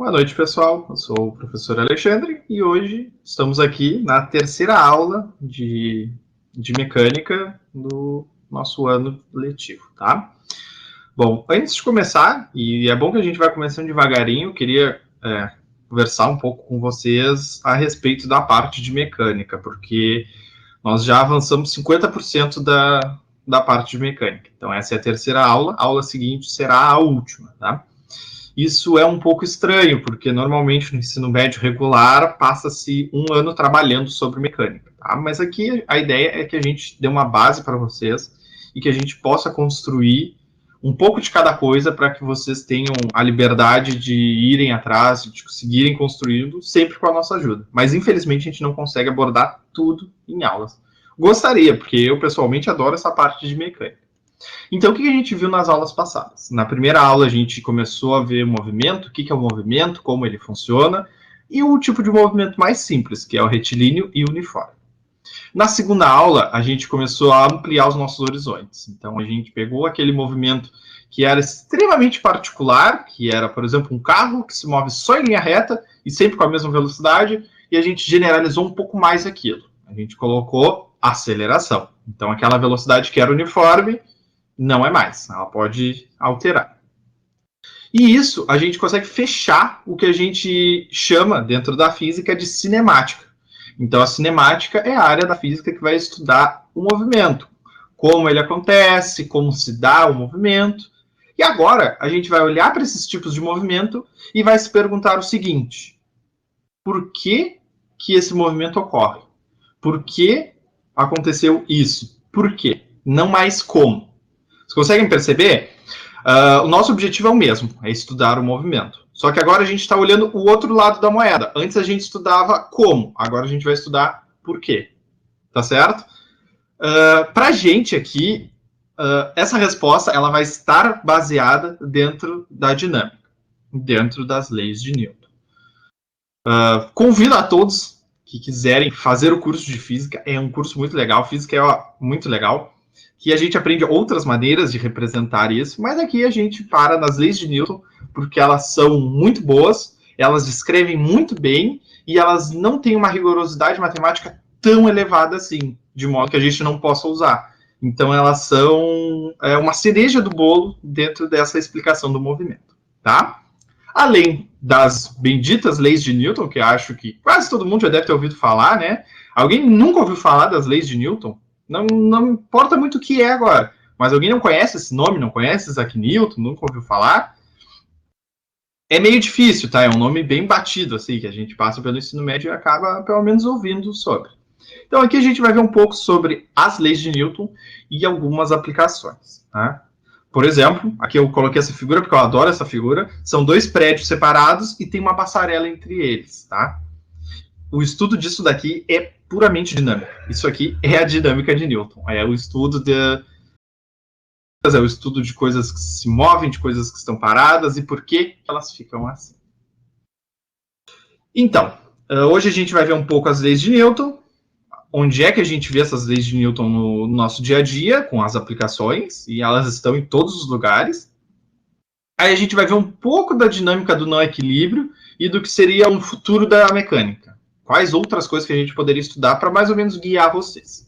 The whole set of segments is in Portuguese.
Boa noite, pessoal. Eu sou o professor Alexandre e hoje estamos aqui na terceira aula de mecânica do nosso ano letivo, tá? Bom, antes de começar, e é bom que a gente vai começando devagarinho, eu queria conversar um pouco com vocês a respeito da parte de mecânica, porque nós já avançamos 50% da parte de mecânica. Então, essa é a terceira aula. A aula seguinte será a última, tá? Isso é um pouco estranho, porque normalmente no ensino médio regular passa-se um ano trabalhando sobre mecânica, tá? Mas aqui a ideia é que a gente dê uma base para vocês e que a gente possa construir um pouco de cada coisa para que vocês tenham a liberdade de irem atrás, de seguirem construindo, sempre com a nossa ajuda. Mas infelizmente a gente não consegue abordar tudo em aulas. Gostaria, porque eu pessoalmente adoro essa parte de mecânica. Então, o que a gente viu nas aulas passadas? Na primeira aula, a gente começou a ver movimento, o que é o movimento, como ele funciona, e o tipo de movimento mais simples, que é o retilíneo e uniforme. Na segunda aula, a gente começou a ampliar os nossos horizontes. Então, a gente pegou aquele movimento que era extremamente particular, que era, por exemplo, um carro que se move só em linha reta e sempre com a mesma velocidade, e a gente generalizou um pouco mais aquilo. A gente colocou aceleração. Então, aquela velocidade que era uniforme, não é mais, ela pode alterar. E isso a gente consegue fechar o que a gente chama dentro da física de cinemática. Então a cinemática é a área da física que vai estudar o movimento, como ele acontece, como se dá o movimento. E agora a gente vai olhar para esses tipos de movimento e vai se perguntar o seguinte: por que esse movimento ocorre? Por que aconteceu isso? Por quê? Não mais como. Vocês conseguem perceber? O nosso objetivo é o mesmo, é estudar o movimento. Só que agora a gente está olhando o outro lado da moeda. Antes a gente estudava como, agora a gente vai estudar por quê. Tá certo? Para a gente aqui, essa resposta ela vai estar baseada dentro da dinâmica, dentro das leis de Newton. Convido a todos que quiserem fazer o curso de física, é um curso muito legal, física é muito legal, que a gente aprende outras maneiras de representar isso, mas aqui a gente para nas leis de Newton, porque elas são muito boas, elas descrevem muito bem, e elas não têm uma rigorosidade matemática tão elevada assim, de modo que a gente não possa usar. Então elas são uma cereja do bolo dentro dessa explicação do movimento, tá? Além das benditas leis de Newton, que acho que quase todo mundo já deve ter ouvido falar, né? Alguém nunca ouviu falar das leis de Newton? Não importa muito o que é agora, mas alguém não conhece esse nome, não conhece Isaac Newton, nunca ouviu falar? É meio difícil, tá? É um nome bem batido, assim, que a gente passa pelo ensino médio e acaba, pelo menos, ouvindo sobre. Então, aqui a gente vai ver um pouco sobre as leis de Newton e algumas aplicações, tá? Por exemplo, aqui eu coloquei essa figura porque eu adoro essa figura. São dois prédios separados e tem uma passarela entre eles, tá? O estudo disso daqui é puramente dinâmico. Isso aqui é a dinâmica de Newton. É o estudo de coisas que se movem, de coisas que estão paradas e por que elas ficam assim. Então, hoje a gente vai ver um pouco as leis de Newton. Onde é que a gente vê essas leis de Newton no nosso dia a dia, com as aplicações, e elas estão em todos os lugares. Aí a gente vai ver um pouco da dinâmica do não equilíbrio e do que seria um futuro da mecânica. Quais outras coisas que a gente poderia estudar para mais ou menos guiar vocês.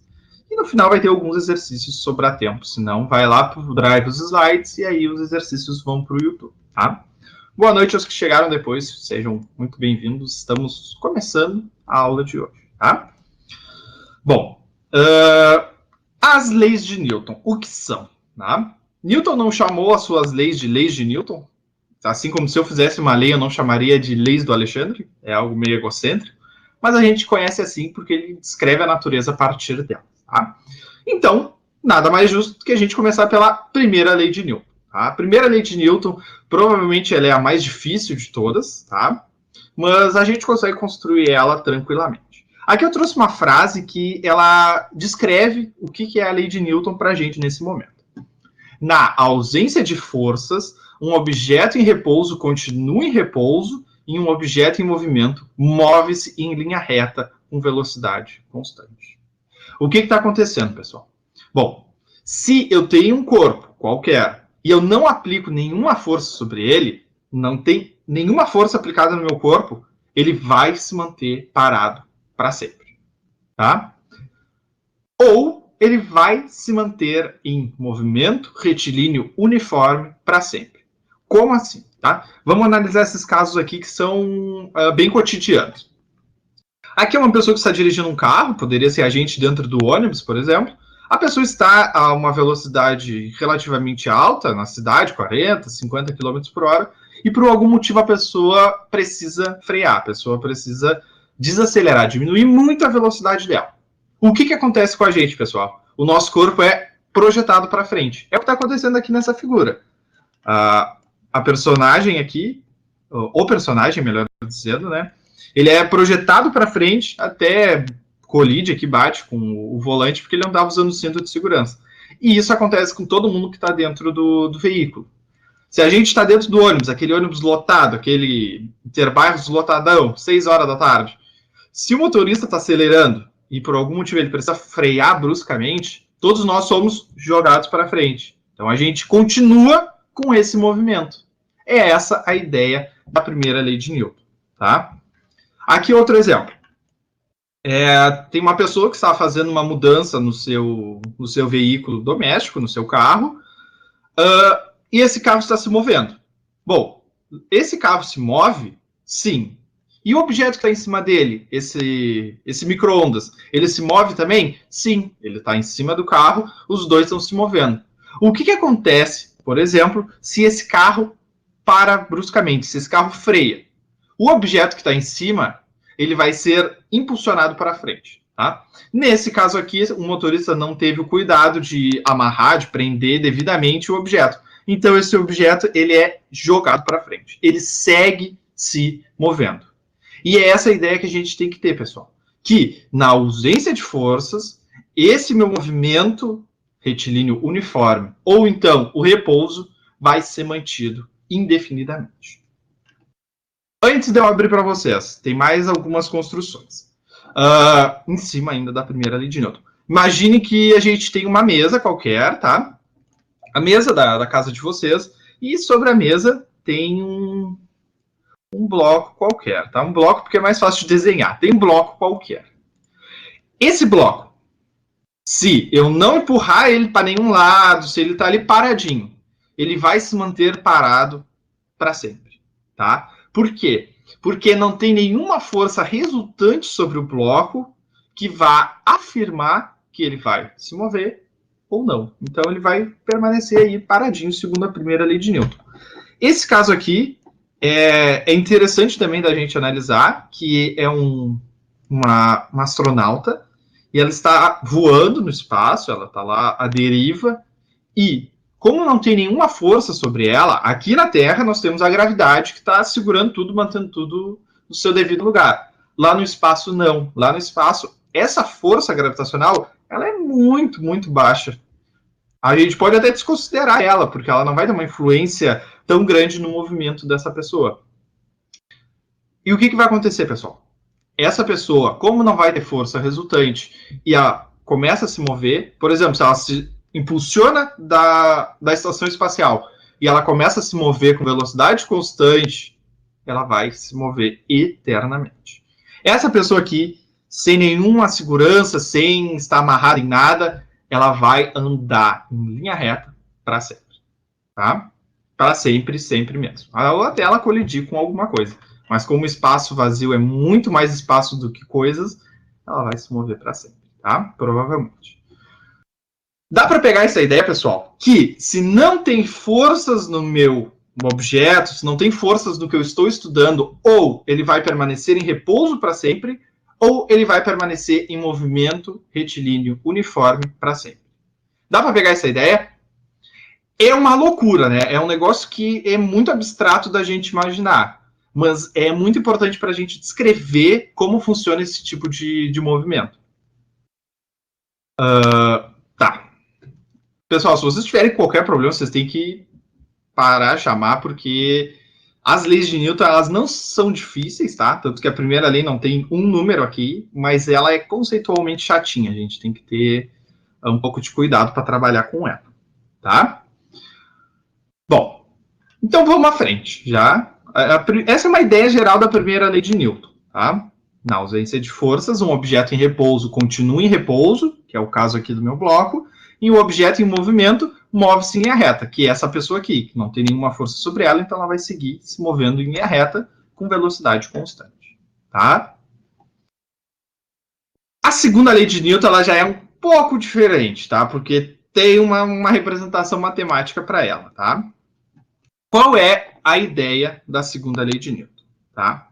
E no final vai ter alguns exercícios sobrar tempo, senão vai lá para o Drive os slides e aí os exercícios vão para o YouTube, tá? Boa noite aos que chegaram depois, sejam muito bem-vindos. Estamos começando a aula de hoje, tá? Bom, as leis de Newton, o que são? Tá? Newton não chamou as suas leis de Newton, assim como se eu fizesse uma lei eu não chamaria de leis do Alexandre, é algo meio egocêntrico, mas a gente conhece assim porque ele descreve a natureza a partir dela. Tá? Então, nada mais justo que a gente começar pela primeira lei de Newton. Tá? A primeira lei de Newton, provavelmente ela é a mais difícil de todas, tá? Mas a gente consegue construir ela tranquilamente. Aqui eu trouxe uma frase que ela descreve o que é a lei de Newton para a gente nesse momento. Na ausência de forças, um objeto em repouso continua em repouso e um objeto em movimento move-se em linha reta com velocidade constante. O que está acontecendo, pessoal? Bom, se eu tenho um corpo qualquer e eu não aplico nenhuma força sobre ele, não tem nenhuma força aplicada no meu corpo, ele vai se manter parado para sempre, tá? Ou ele vai se manter em movimento retilíneo uniforme para sempre. Como assim? Tá? Vamos analisar esses casos aqui que são bem cotidianos. Aqui é uma pessoa que está dirigindo um carro, poderia ser a gente dentro do ônibus, por exemplo. A pessoa está a uma velocidade relativamente alta na cidade, 40, 50 km por hora, e por algum motivo a pessoa precisa frear, a pessoa precisa desacelerar, diminuir muito a velocidade dela. O que acontece com a gente, pessoal? O nosso corpo é projetado para frente. É o que está acontecendo aqui nessa figura. A personagem aqui, o personagem, melhor dizendo, né? Ele é projetado para frente, até colide aqui, bate com o volante, porque ele não estava usando o cinto de segurança. E isso acontece com todo mundo que está dentro do veículo. Se a gente está dentro do ônibus, aquele ônibus lotado, aquele Interbairros lotadão, 6 horas da tarde, se o motorista está acelerando e por algum motivo ele precisa frear bruscamente, todos nós somos jogados para frente. Então a gente continua com esse movimento. É essa a ideia da primeira lei de Newton, tá? Aqui outro exemplo. Tem uma pessoa que está fazendo uma mudança no seu veículo doméstico, no seu carro, e esse carro está se movendo. Bom, esse carro se move? Sim. E o objeto que está em cima dele, esse micro-ondas, ele se move também? Sim. Ele está em cima do carro, os dois estão se movendo. O que acontece, por exemplo, se esse carro para bruscamente, se esse carro freia? O objeto que está em cima, ele vai ser impulsionado para frente. Tá? Nesse caso aqui, o motorista não teve o cuidado de amarrar, de prender devidamente o objeto. Então, esse objeto ele é jogado para frente. Ele segue se movendo. E é essa a ideia que a gente tem que ter, pessoal. Que, na ausência de forças, esse meu movimento retilíneo uniforme, ou então o repouso, vai ser mantido indefinidamente. Antes de eu abrir para vocês, tem mais algumas construções. Em cima ainda da primeira lei de Newton. Imagine que a gente tem uma mesa qualquer, tá? A mesa da casa de vocês, e sobre a mesa tem um bloco qualquer, tá? Um bloco porque é mais fácil de desenhar. Tem um bloco qualquer. Esse bloco, se eu não empurrar ele para nenhum lado, se ele está ali paradinho, ele vai se manter parado para sempre, tá? Por quê? Porque não tem nenhuma força resultante sobre o bloco que vá afirmar que ele vai se mover ou não. Então ele vai permanecer aí paradinho, segundo a primeira lei de Newton. Esse caso aqui é interessante também da gente analisar, que é uma astronauta e ela está voando no espaço, ela está lá à deriva, e como não tem nenhuma força sobre ela, aqui na Terra nós temos a gravidade que está segurando tudo, mantendo tudo no seu devido lugar. Lá no espaço, não. Lá no espaço, essa força gravitacional, ela é muito, muito baixa. A gente pode até desconsiderar ela, porque ela não vai ter uma influência tão grande no movimento dessa pessoa. E o que vai acontecer, pessoal? Essa pessoa, como não vai ter força resultante e ela começa a se mover, por exemplo, se ela se impulsiona da estação espacial e ela começa a se mover com velocidade constante, ela vai se mover eternamente. Essa pessoa aqui, sem nenhuma segurança, sem estar amarrada em nada, ela vai andar em linha reta para sempre. Tá? Para sempre, sempre mesmo. Ou até ela colidir com alguma coisa. Mas como o espaço vazio é muito mais espaço do que coisas, ela vai se mover para sempre, tá? Provavelmente. Dá para pegar essa ideia, pessoal, que se não tem forças no meu objeto, se não tem forças no que eu estou estudando, ou ele vai permanecer em repouso para sempre, ou ele vai permanecer em movimento retilíneo uniforme para sempre. Dá para pegar essa ideia? É uma loucura, né? É um negócio que é muito abstrato da gente imaginar, mas é muito importante para a gente descrever como funciona esse tipo de movimento. Tá. Pessoal, se vocês tiverem qualquer problema, vocês têm que parar, chamar, porque as leis de Newton, elas não são difíceis, tá? Tanto que a primeira lei não tem um número aqui, mas ela é conceitualmente chatinha. A gente tem que ter um pouco de cuidado para trabalhar com ela, tá? Bom, Então vamos à frente, já. Essa é uma ideia geral da primeira lei de Newton, tá? Na ausência de forças, um objeto em repouso continua em repouso, que é o caso aqui do meu bloco, e o objeto em movimento move-se em linha reta, que é essa pessoa aqui, que não tem nenhuma força sobre ela, então ela vai seguir se movendo em linha reta com velocidade constante, tá? A segunda lei de Newton ela já é um pouco diferente, tá? Porque tem uma representação matemática para ela, tá? Qual é a ideia da segunda lei de Newton, tá?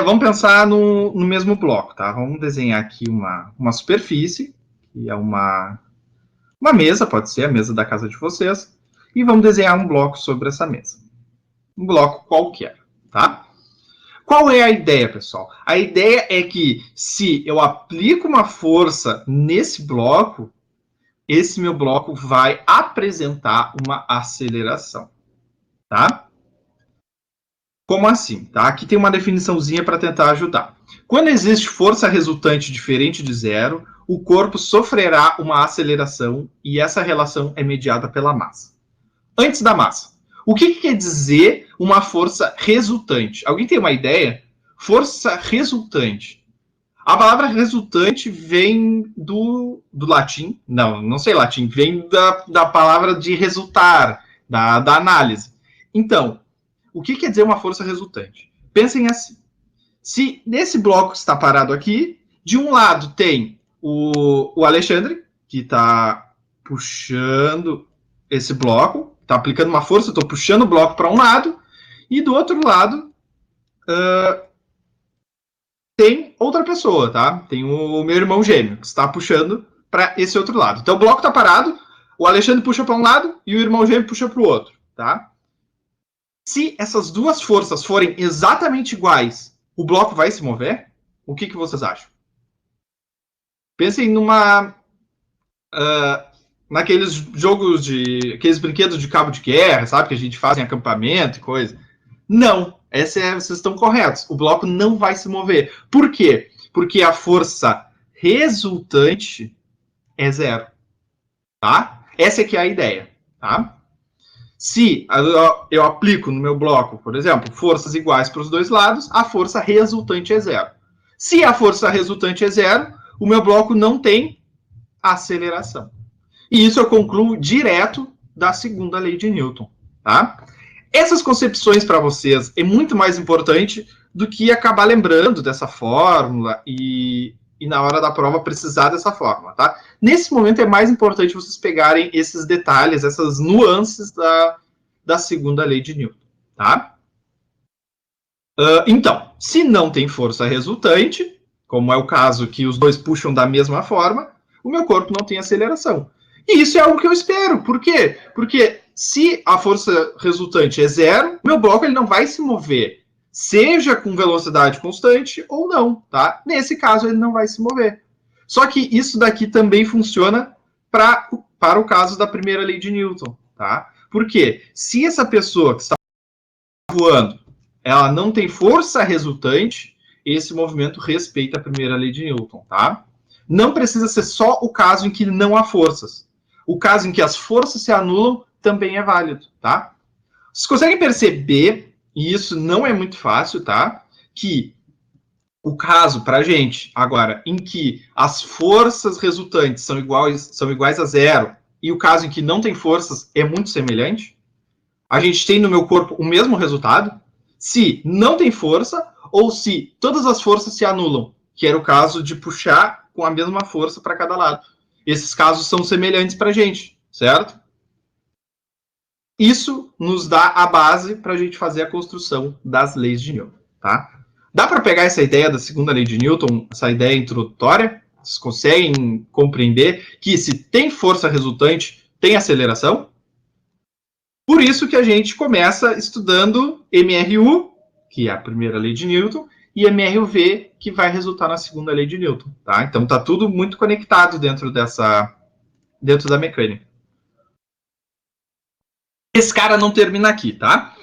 Vamos pensar no mesmo bloco, tá? Vamos desenhar aqui uma superfície, que é uma mesa, pode ser a mesa da casa de vocês, e vamos desenhar um bloco sobre essa mesa. Um bloco qualquer, tá? Qual é a ideia, pessoal? A ideia é que se eu aplico uma força nesse bloco, esse meu bloco vai apresentar uma aceleração, tá? Como assim? Tá? Aqui tem uma definiçãozinha para tentar ajudar. Quando existe força resultante diferente de zero, o corpo sofrerá uma aceleração e essa relação é mediada pela massa. Antes da massa, o que quer dizer uma força resultante? Alguém tem uma ideia? Força resultante. A palavra resultante vem do latim, não sei latim, vem da palavra de resultar, da análise. Então, o que quer dizer uma força resultante? Pensem assim. Se nesse bloco que está parado aqui, de um lado tem o Alexandre, que está puxando esse bloco, está aplicando uma força, estou puxando o bloco para um lado, e do outro lado tem outra pessoa, tá? Tem o meu irmão gêmeo, que está puxando para esse outro lado. Então o bloco está parado, o Alexandre puxa para um lado e o irmão gêmeo puxa para o outro, tá? Se essas duas forças forem exatamente iguais, o bloco vai se mover? O que vocês acham? Pensem naqueles jogos aqueles brinquedos de cabo de guerra, sabe? Que a gente faz em acampamento e coisa. Não, vocês estão corretos. O bloco não vai se mover. Por quê? Porque a força resultante é zero, tá? Essa aqui é a ideia, tá? Se eu aplico no meu bloco, por exemplo, forças iguais para os dois lados, a força resultante é zero. Se a força resultante é zero, o meu bloco não tem aceleração. E isso eu concluo direto da segunda lei de Newton, tá? Essas concepções para vocês é muito mais importante do que acabar lembrando dessa fórmula e na hora da prova precisar dessa fórmula, tá? Nesse momento é mais importante vocês pegarem esses detalhes, essas nuances da segunda lei de Newton, tá? Então, se não tem força resultante, como é o caso que os dois puxam da mesma forma, o meu corpo não tem aceleração. E isso é algo que eu espero. Por quê? Porque se a força resultante é zero, meu bloco ele não vai se mover, seja com velocidade constante ou não, tá? Nesse caso, ele não vai se mover. Só que isso daqui também funciona para o caso da primeira lei de Newton, tá? Por quê? Se essa pessoa que está voando, ela não tem força resultante, esse movimento respeita a primeira lei de Newton, tá? Não precisa ser só o caso em que não há forças. O caso em que as forças se anulam também é válido, tá? Vocês conseguem perceber, e isso não é muito fácil, tá? Que o caso, para a gente, agora, em que as forças resultantes são iguais a zero, e o caso em que não tem forças é muito semelhante, a gente tem no meu corpo o mesmo resultado, se não tem força, ou se todas as forças se anulam, que era o caso de puxar com a mesma força para cada lado. Esses casos são semelhantes para a gente, certo? Isso nos dá a base para a gente fazer a construção das leis de Newton, tá? Dá para pegar essa ideia da segunda lei de Newton, essa ideia introdutória? Vocês conseguem compreender que se tem força resultante, tem aceleração? Por isso que a gente começa estudando MRU, que é a primeira lei de Newton, e MRUV, que vai resultar na segunda lei de Newton, tá? Então tá tudo muito conectado dentro da mecânica. Esse cara não termina aqui, tá?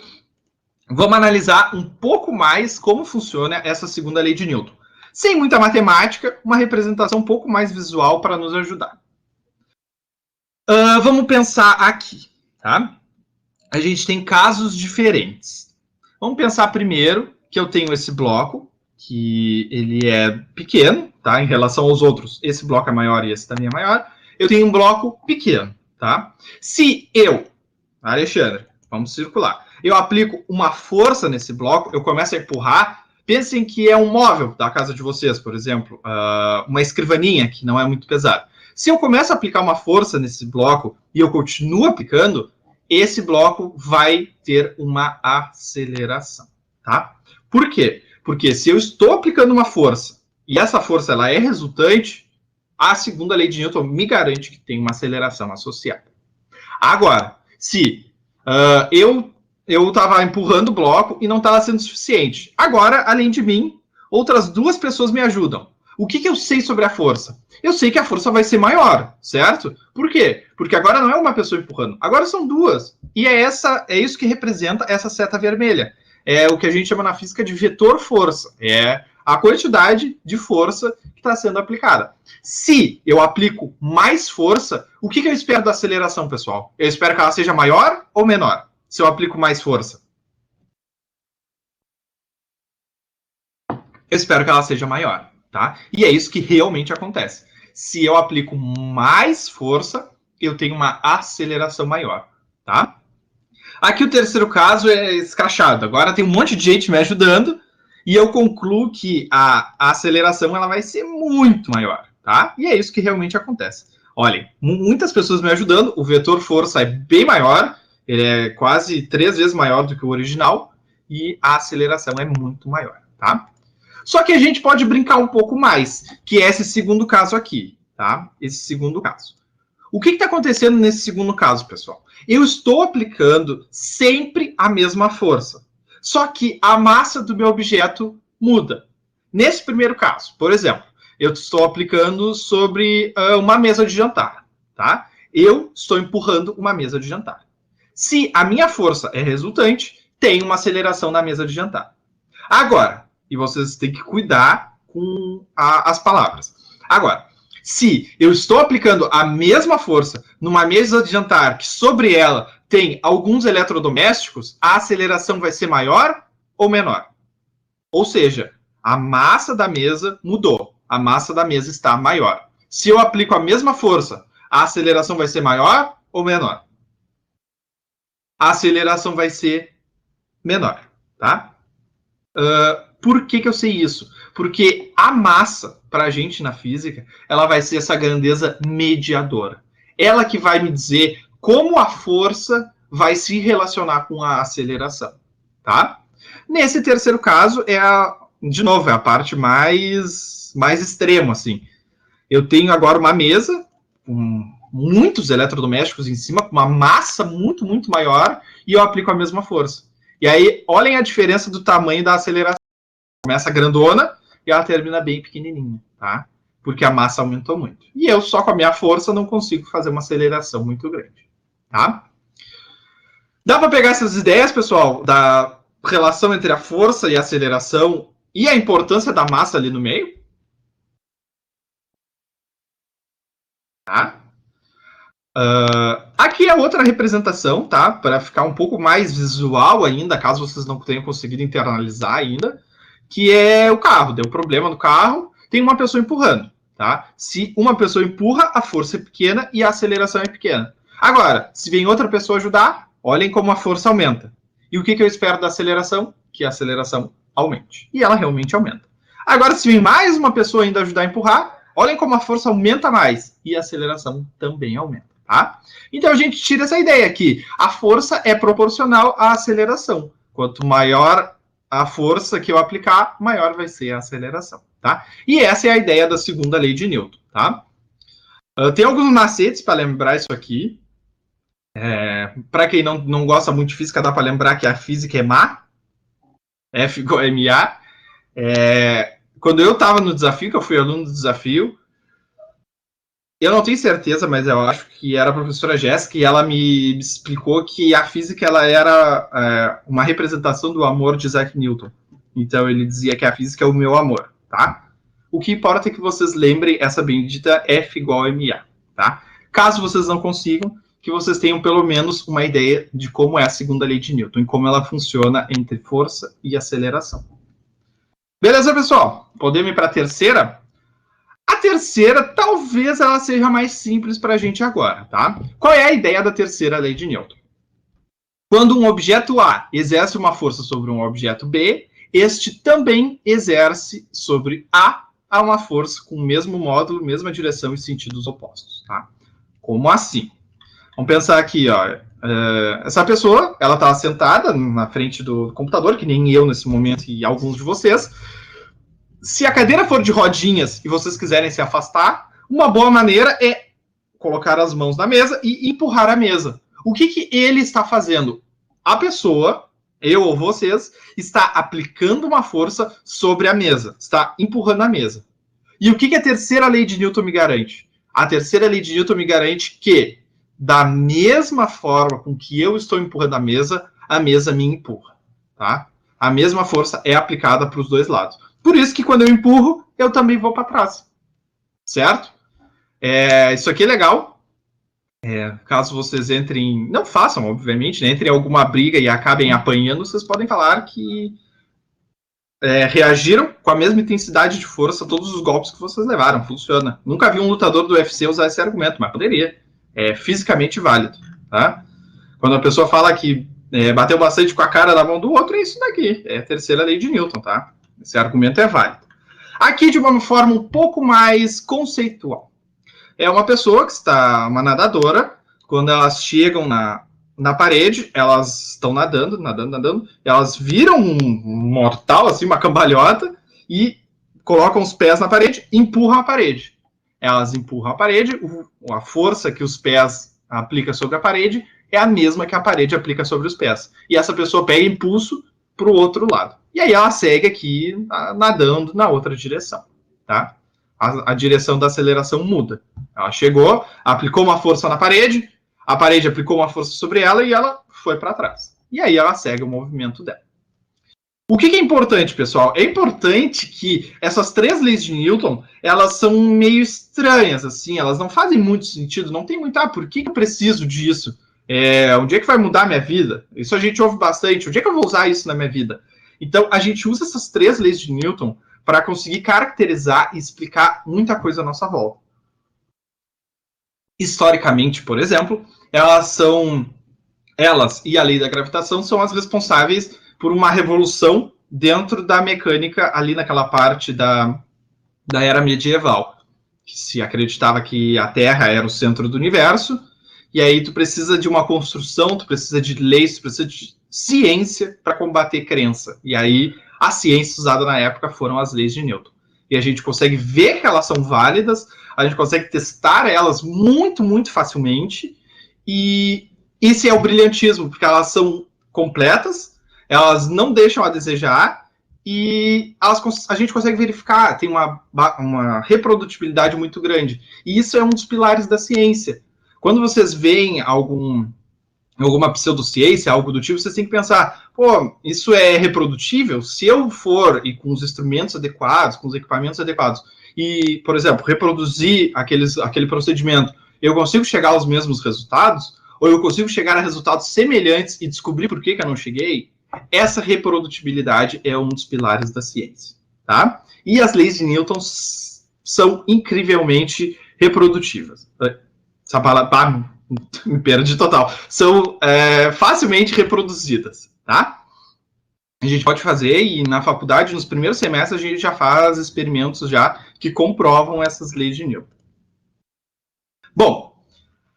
Vamos analisar um pouco mais como funciona essa segunda lei de Newton. Sem muita matemática, uma representação um pouco mais visual para nos ajudar. Vamos pensar aqui, tá? a gente tem casos diferentes. Vamos pensar primeiro que eu tenho esse bloco, que ele é pequeno, tá? Em relação aos outros, esse bloco é maior e esse também é maior. Eu tenho um bloco pequeno, tá? Se eu, Alexandre, vamos circular, eu aplico uma força nesse bloco, eu começo a empurrar. Pensem que é um móvel da casa de vocês, por exemplo, uma escrivaninha que não é muito pesada. Se eu começo a aplicar uma força nesse bloco e eu continuo aplicando, esse bloco vai ter uma aceleração, tá? Por quê? Porque se eu estou aplicando uma força e essa força ela é resultante, a segunda lei de Newton me garante que tem uma aceleração associada. Agora, se eu estava empurrando o bloco e não estava sendo suficiente. Agora, além de mim, outras duas pessoas me ajudam. O que eu sei sobre a força? Eu sei que a força vai ser maior, certo? Por quê? Porque agora não é uma pessoa empurrando, agora são duas. E é isso que representa essa seta vermelha. É o que a gente chama na física de vetor força. É a quantidade de força que está sendo aplicada. Se eu aplico mais força, o que eu espero da aceleração, pessoal? Eu espero que ela seja maior ou menor? Se eu aplico mais força? Eu espero que ela seja maior, tá? E é isso que realmente acontece. Se eu aplico mais força, eu tenho uma aceleração maior, tá? Aqui o terceiro caso é escrachado. Agora tem um monte de gente me ajudando e eu concluo que a aceleração ela vai ser muito maior, tá? E é isso que realmente acontece. Olhem, muitas pessoas me ajudando, o vetor força é bem maior, ele é quase 3 vezes maior do que o original e a aceleração é muito maior, tá? Só que a gente pode brincar um pouco mais, que é esse segundo caso aqui, tá? Esse segundo caso. O que está acontecendo nesse segundo caso, pessoal? Eu estou aplicando sempre a mesma força, só que a massa do meu objeto muda. Nesse primeiro caso, por exemplo, eu estou aplicando sobre uma mesa de jantar, tá? Eu estou empurrando uma mesa de jantar. Se a minha força é resultante, tem uma aceleração na mesa de jantar. Agora, e vocês têm que cuidar com as palavras. Agora, se eu estou aplicando a mesma força numa mesa de jantar que sobre ela tem alguns eletrodomésticos, a aceleração vai ser maior ou menor? Ou seja, a massa da mesa mudou. A massa da mesa está maior. Se eu aplico a mesma força, a aceleração vai ser maior ou menor? A aceleração vai ser menor, tá? Por que eu sei isso? Porque a massa, para a gente na física, ela vai ser essa grandeza mediadora. Ela que vai me dizer como a força vai se relacionar com a aceleração, tá? Nesse terceiro caso, de novo, é a parte mais extrema, assim. Eu tenho agora uma mesa com muitos eletrodomésticos em cima, com uma massa muito, muito maior, e eu aplico a mesma força. E aí, olhem a diferença do tamanho da aceleração. Começa grandona e ela termina bem pequenininha, tá? Porque a massa aumentou muito. E eu só com a minha força não consigo fazer uma aceleração muito grande, tá? Dá para pegar essas ideias, pessoal, da relação entre a força e a aceleração e a importância da massa ali no meio? Tá? Aqui é outra representação, tá? Para ficar um pouco mais visual ainda, caso vocês não tenham conseguido internalizar ainda, que é o carro. Deu problema no carro, tem uma pessoa empurrando, tá? Se uma pessoa empurra, a força é pequena e a aceleração é pequena. Agora, se vem outra pessoa ajudar, olhem como a força aumenta. E o que eu espero da aceleração? Que a aceleração aumente. E ela realmente aumenta. Agora, se vem mais uma pessoa ainda ajudar a empurrar, olhem como a força aumenta mais e a aceleração também aumenta. Tá? Então a gente tira essa ideia aqui. A força é proporcional à aceleração. Quanto maior a força que eu aplicar, maior vai ser a aceleração. Tá? E essa é a ideia da segunda lei de Newton. Tá? Tem alguns macetes para lembrar isso aqui. Para quem não gosta muito de física, dá para lembrar que a física é má. F igual a MA. Quando eu estava no desafio, que eu fui aluno do desafio, eu não tenho certeza, mas eu acho que era a professora Jéssica e ela me explicou que a física ela era uma representação do amor de Isaac Newton. Então ele dizia que a física é o meu amor, tá? O que importa é que vocês lembrem essa bendita F igual a MA, tá? Caso vocês não consigam, que vocês tenham pelo menos uma ideia de como é a segunda lei de Newton e como ela funciona entre força e aceleração. Beleza, pessoal? Podemos ir para a terceira? A terceira, talvez ela seja mais simples para a gente agora, tá? Qual é a ideia da terceira lei de Newton? Quando um objeto A exerce uma força sobre um objeto B, este também exerce sobre A uma força com o mesmo módulo, mesma direção e sentidos opostos, tá? Como assim? Vamos pensar aqui, ó. Essa pessoa, ela está sentada na frente do computador, que nem eu nesse momento e alguns de vocês. Se a cadeira for de rodinhas e vocês quiserem se afastar, uma boa maneira é colocar as mãos na mesa e empurrar a mesa. O que ele está fazendo? A pessoa, eu ou vocês, está aplicando uma força sobre a mesa, está empurrando a mesa. E o que a terceira lei de Newton me garante? A terceira lei de Newton me garante que, da mesma forma com que eu estou empurrando a mesa me empurra. Tá? A mesma força é aplicada para os dois lados. Por isso que quando eu empurro, eu também vou para trás. Certo? Isso aqui é legal. Caso vocês entrem, não façam, obviamente, né, entrem em alguma briga e acabem apanhando, vocês podem falar que reagiram com a mesma intensidade de força a todos os golpes que vocês levaram. Funciona. Nunca vi um lutador do UFC usar esse argumento, mas poderia. É fisicamente válido. Tá? Quando a pessoa fala que bateu bastante com a cara da mão do outro, é isso daqui. É a terceira lei de Newton. Tá? Esse argumento é válido. Aqui, de uma forma um pouco mais conceitual. É uma pessoa que está, uma nadadora, quando elas chegam na parede, elas estão nadando, elas viram um mortal, assim, uma cambalhota, e colocam os pés na parede, empurram a parede. Elas empurram a parede, a força que os pés aplicam sobre a parede é a mesma que a parede aplica sobre os pés. E essa pessoa pega impulso para o outro lado. E aí ela segue aqui, nadando na outra direção, tá? A direção da aceleração muda. Ela chegou, aplicou uma força na parede, a parede aplicou uma força sobre ela e ela foi para trás. E aí ela segue o movimento dela. O que é importante, pessoal? É importante que essas três leis de Newton, elas são meio estranhas, assim, elas não fazem muito sentido, não tem muito, por que eu preciso disso? Onde é que vai mudar a minha vida? Isso a gente ouve bastante, onde é que eu vou usar isso na minha vida? Então, a gente usa essas três leis de Newton para conseguir caracterizar e explicar muita coisa à nossa volta. Historicamente, por exemplo, elas e a lei da gravitação são as responsáveis por uma revolução dentro da mecânica ali naquela parte da era medieval. Que se acreditava que a Terra era o centro do universo, e aí tu precisa de uma construção, tu precisa de leis, tu precisa de ciência para combater crença. E aí as ciências usadas na época foram as leis de Newton. E a gente consegue ver que elas são válidas, a gente consegue testar elas muito, muito facilmente, e esse é o brilhantismo, porque elas são completas, elas não deixam a desejar, e a gente consegue verificar, tem uma reprodutibilidade muito grande. E isso é um dos pilares da ciência. Quando vocês veem alguma pseudociência, algo do tipo, vocês têm que pensar, isso é reprodutível? Se eu for, e com os instrumentos adequados, com os equipamentos adequados, e, por exemplo, reproduzir aquele procedimento, eu consigo chegar aos mesmos resultados? Ou eu consigo chegar a resultados semelhantes e descobrir por que eu não cheguei? Essa reprodutibilidade é um dos pilares da ciência, tá? E as leis de Newton são incrivelmente reprodutivas. Essa palavra me perdi total. São facilmente reproduzidas, tá? A gente pode fazer, e na faculdade, nos primeiros semestres, a gente já faz experimentos já que comprovam essas leis de Newton. Bom,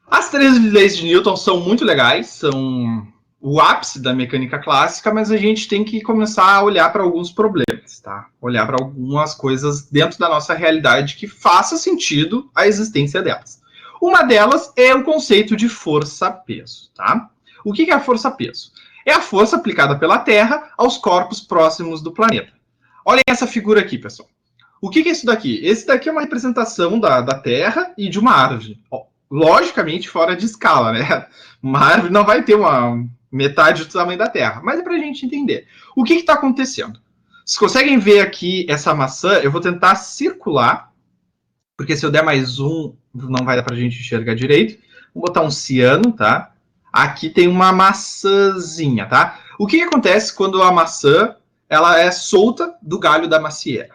as três leis de Newton são muito legais, são o ápice da mecânica clássica, mas a gente tem que começar a olhar para alguns problemas, tá? Olhar para algumas coisas dentro da nossa realidade que faça sentido a existência delas. Uma delas é o conceito de força-peso, tá? O que é a força-peso? É a força aplicada pela Terra aos corpos próximos do planeta. Olhem essa figura aqui, pessoal. O que é isso daqui? Esse daqui é uma representação da Terra e de uma árvore. Logicamente, fora de escala, né? Uma árvore não vai ter uma metade do tamanho da Terra, mas é para a gente entender. O que está acontecendo? Vocês conseguem ver aqui essa maçã? Eu vou tentar circular, porque se eu der mais um, não vai dar para a gente enxergar direito, Vou botar um ciano, tá? Aqui tem uma maçãzinha, tá? O que acontece quando a maçã ela é solta do galho da macieira?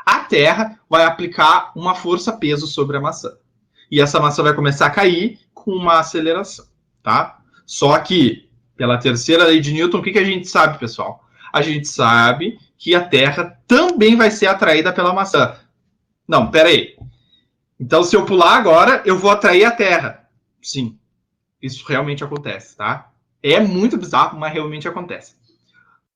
A terra vai aplicar uma força-peso sobre a maçã. E essa maçã vai começar a cair com uma aceleração, tá? Só que, pela terceira lei de Newton, o que a gente sabe, pessoal? A gente sabe que a terra também vai ser atraída pela maçã. Não, pera aí. Então, se eu pular agora, eu vou atrair a terra. Sim, isso realmente acontece, tá? É muito bizarro, mas realmente acontece.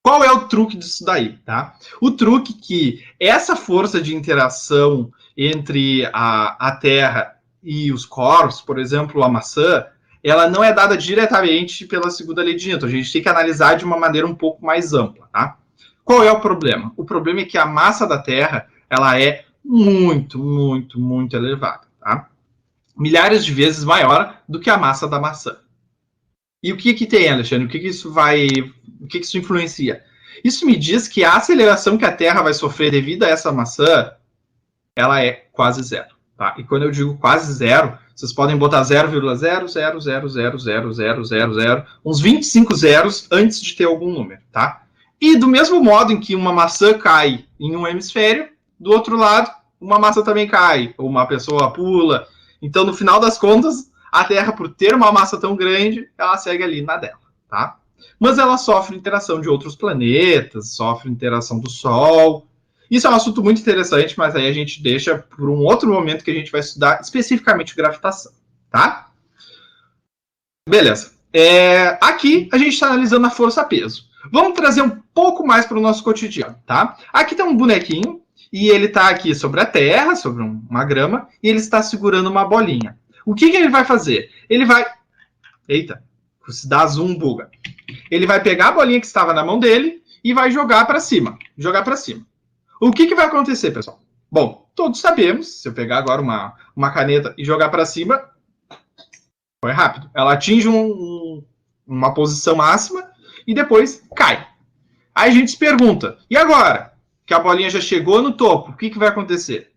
Qual é o truque disso daí, tá? O truque que essa força de interação entre a Terra e os corpos, por exemplo, a maçã, ela não é dada diretamente pela segunda lei de Newton. A gente tem que analisar de uma maneira um pouco mais ampla, tá? Qual é o problema? O problema é que a massa da Terra, ela é muito, muito, muito elevada, tá? Milhares de vezes maior do que a massa da maçã. E o que tem, Alexandre? O que isso influencia? Isso me diz que a aceleração que a Terra vai sofrer devido a essa maçã, ela é quase zero, tá? E quando eu digo quase zero, vocês podem botar 0,000000000, uns 25 zeros antes de ter algum número, tá? E do mesmo modo em que uma maçã cai em um hemisfério, do outro lado, uma maçã também cai, ou uma pessoa pula. Então, no final das contas, a Terra, por ter uma massa tão grande, ela segue ali na dela, tá? Mas ela sofre interação de outros planetas, sofre interação do Sol. Isso é um assunto muito interessante, mas aí a gente deixa por um outro momento que a gente vai estudar especificamente gravitação, tá? Beleza. Aqui a gente está analisando a força-peso. Vamos trazer um pouco mais para o nosso cotidiano, tá? Aqui tem um bonequinho e ele está aqui sobre a Terra, sobre uma grama, e ele está segurando uma bolinha. O que ele vai fazer? Ele vai... Eita, se dá zoom, buga. Ele vai pegar a bolinha que estava na mão dele e vai jogar para cima. Jogar para cima. O que vai acontecer, pessoal? Bom, todos sabemos, se eu pegar agora uma caneta e jogar para cima, foi rápido. Ela atinge uma posição máxima e depois cai. Aí a gente se pergunta, e agora? Que a bolinha já chegou no topo, o que vai acontecer?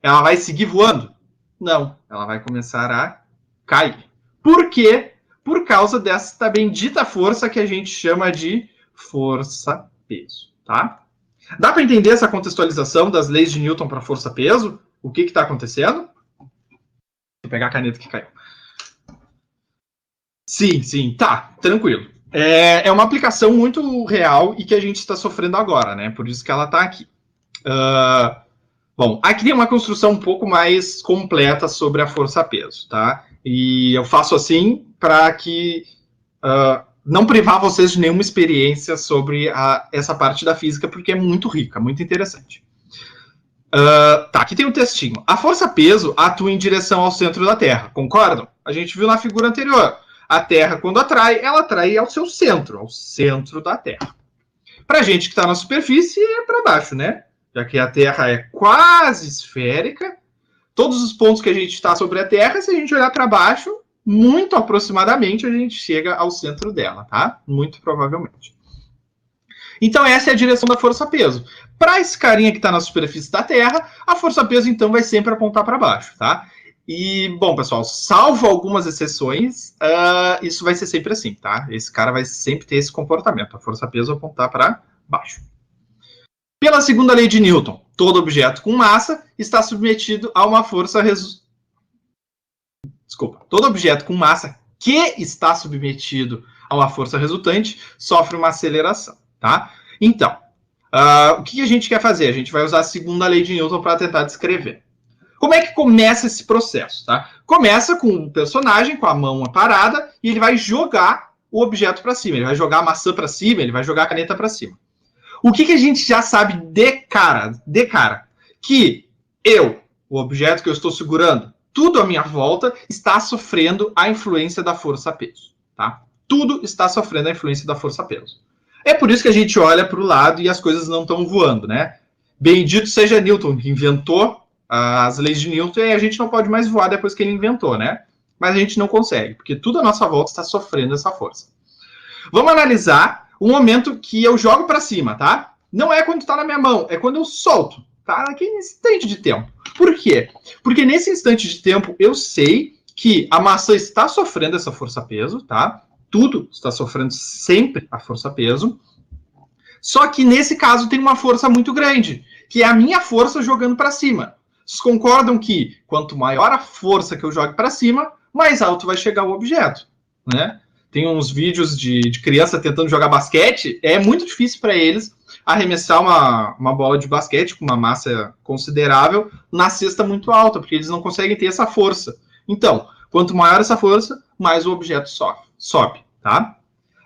Ela vai seguir voando? Não, ela vai começar a cair. Por quê? Por causa dessa bendita força que a gente chama de força-peso, tá? Dá para entender essa contextualização das leis de Newton para força-peso? O que está acontecendo? Vou pegar a caneta que caiu. Sim, tá, tranquilo. É uma aplicação muito real e que a gente está sofrendo agora, né? Por isso que ela está aqui. Bom, aqui tem uma construção um pouco mais completa sobre a força-peso, tá? E eu faço assim para que não privar vocês de nenhuma experiência sobre essa parte da física, porque é muito rica, muito interessante. Tá, aqui tem um textinho. A força-peso atua em direção ao centro da Terra, concordam? A gente viu na figura anterior. A Terra, quando atrai, ela atrai ao seu centro, ao centro da Terra. Para a gente que está na superfície, é para baixo, né? Já que a Terra é quase esférica, todos os pontos que a gente está sobre a Terra, se a gente olhar para baixo, muito aproximadamente a gente chega ao centro dela, tá? Muito provavelmente. Então essa é a direção da força-peso. Para esse carinha que está na superfície da Terra, a força-peso então vai sempre apontar para baixo, tá? E, bom, pessoal, salvo algumas exceções, isso vai ser sempre assim, tá? Esse cara vai sempre ter esse comportamento, a força-peso apontar para baixo. Pela segunda lei de Newton, todo objeto com massa está submetido a uma força todo objeto com massa que está submetido a uma força resultante sofre uma aceleração, tá? Então, o que a gente quer fazer? A gente vai usar a segunda lei de Newton para tentar descrever. Como é que começa esse processo, tá? Começa com um personagem com a mão parada e ele vai jogar o objeto para cima. Ele vai jogar a maçã para cima, ele vai jogar a caneta para cima. O que a gente já sabe de cara? Que o objeto que eu estou segurando, tudo à minha volta está sofrendo a influência da força-peso, tá? Tudo está sofrendo a influência da força-peso. É por isso que a gente olha para o lado e as coisas não estão voando, né? Bendito seja Newton, que inventou as leis de Newton, e a gente não pode mais voar depois que ele inventou, né? Mas a gente não consegue, porque tudo à nossa volta está sofrendo essa força. Vamos analisar o momento que eu jogo para cima, tá? Não é quando está na minha mão, é quando eu solto, tá? Naquele instante de tempo. Por quê? Porque nesse instante de tempo eu sei que a maçã está sofrendo essa força-peso, tá? Tudo está sofrendo sempre a força-peso. Só que nesse caso tem uma força muito grande, que é a minha força jogando para cima. Vocês concordam que quanto maior a força que eu jogue para cima, mais alto vai chegar o objeto, né? Tem uns vídeos de criança tentando jogar basquete, é muito difícil para eles arremessar uma bola de basquete com uma massa considerável na cesta muito alta, porque eles não conseguem ter essa força. Então, quanto maior essa força, mais o objeto sobe, tá?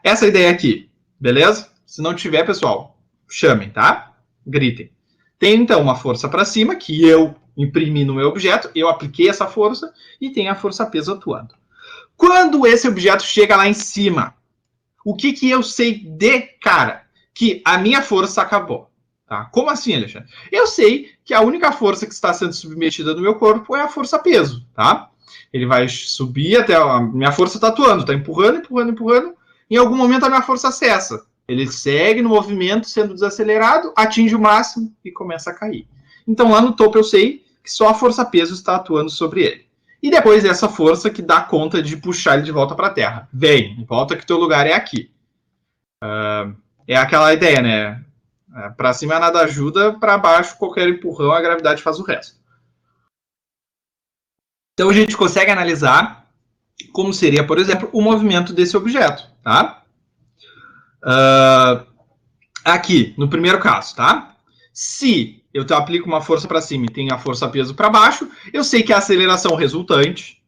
Essa ideia aqui, beleza? Se não tiver, pessoal, chamem, tá? Gritem. Tem, então, uma força para cima, que eu imprimi no meu objeto, eu apliquei essa força, e tem a força-peso atuando. Quando esse objeto chega lá em cima, o que eu sei de cara? Que a minha força acabou. Tá? Como assim, Alexandre? Eu sei que a única força que está sendo submetida no meu corpo é a força-peso, tá? Ele vai subir até... A minha força está atuando, está empurrando. Em algum momento a minha força cessa. Ele segue no movimento, sendo desacelerado, atinge o máximo e começa a cair. Então, lá no topo eu sei que só a força-peso está atuando sobre ele. E depois essa força que dá conta de puxar ele de volta para a Terra. Vem, volta que teu lugar é aqui. É aquela ideia, né? Para cima nada ajuda, para baixo qualquer empurrão a gravidade faz o resto. Então a gente consegue analisar como seria, por exemplo, o movimento desse objeto, tá? Aqui, no primeiro caso, tá? Se eu aplico uma força para cima e tenho a força-peso para baixo, eu sei que a aceleração resultante,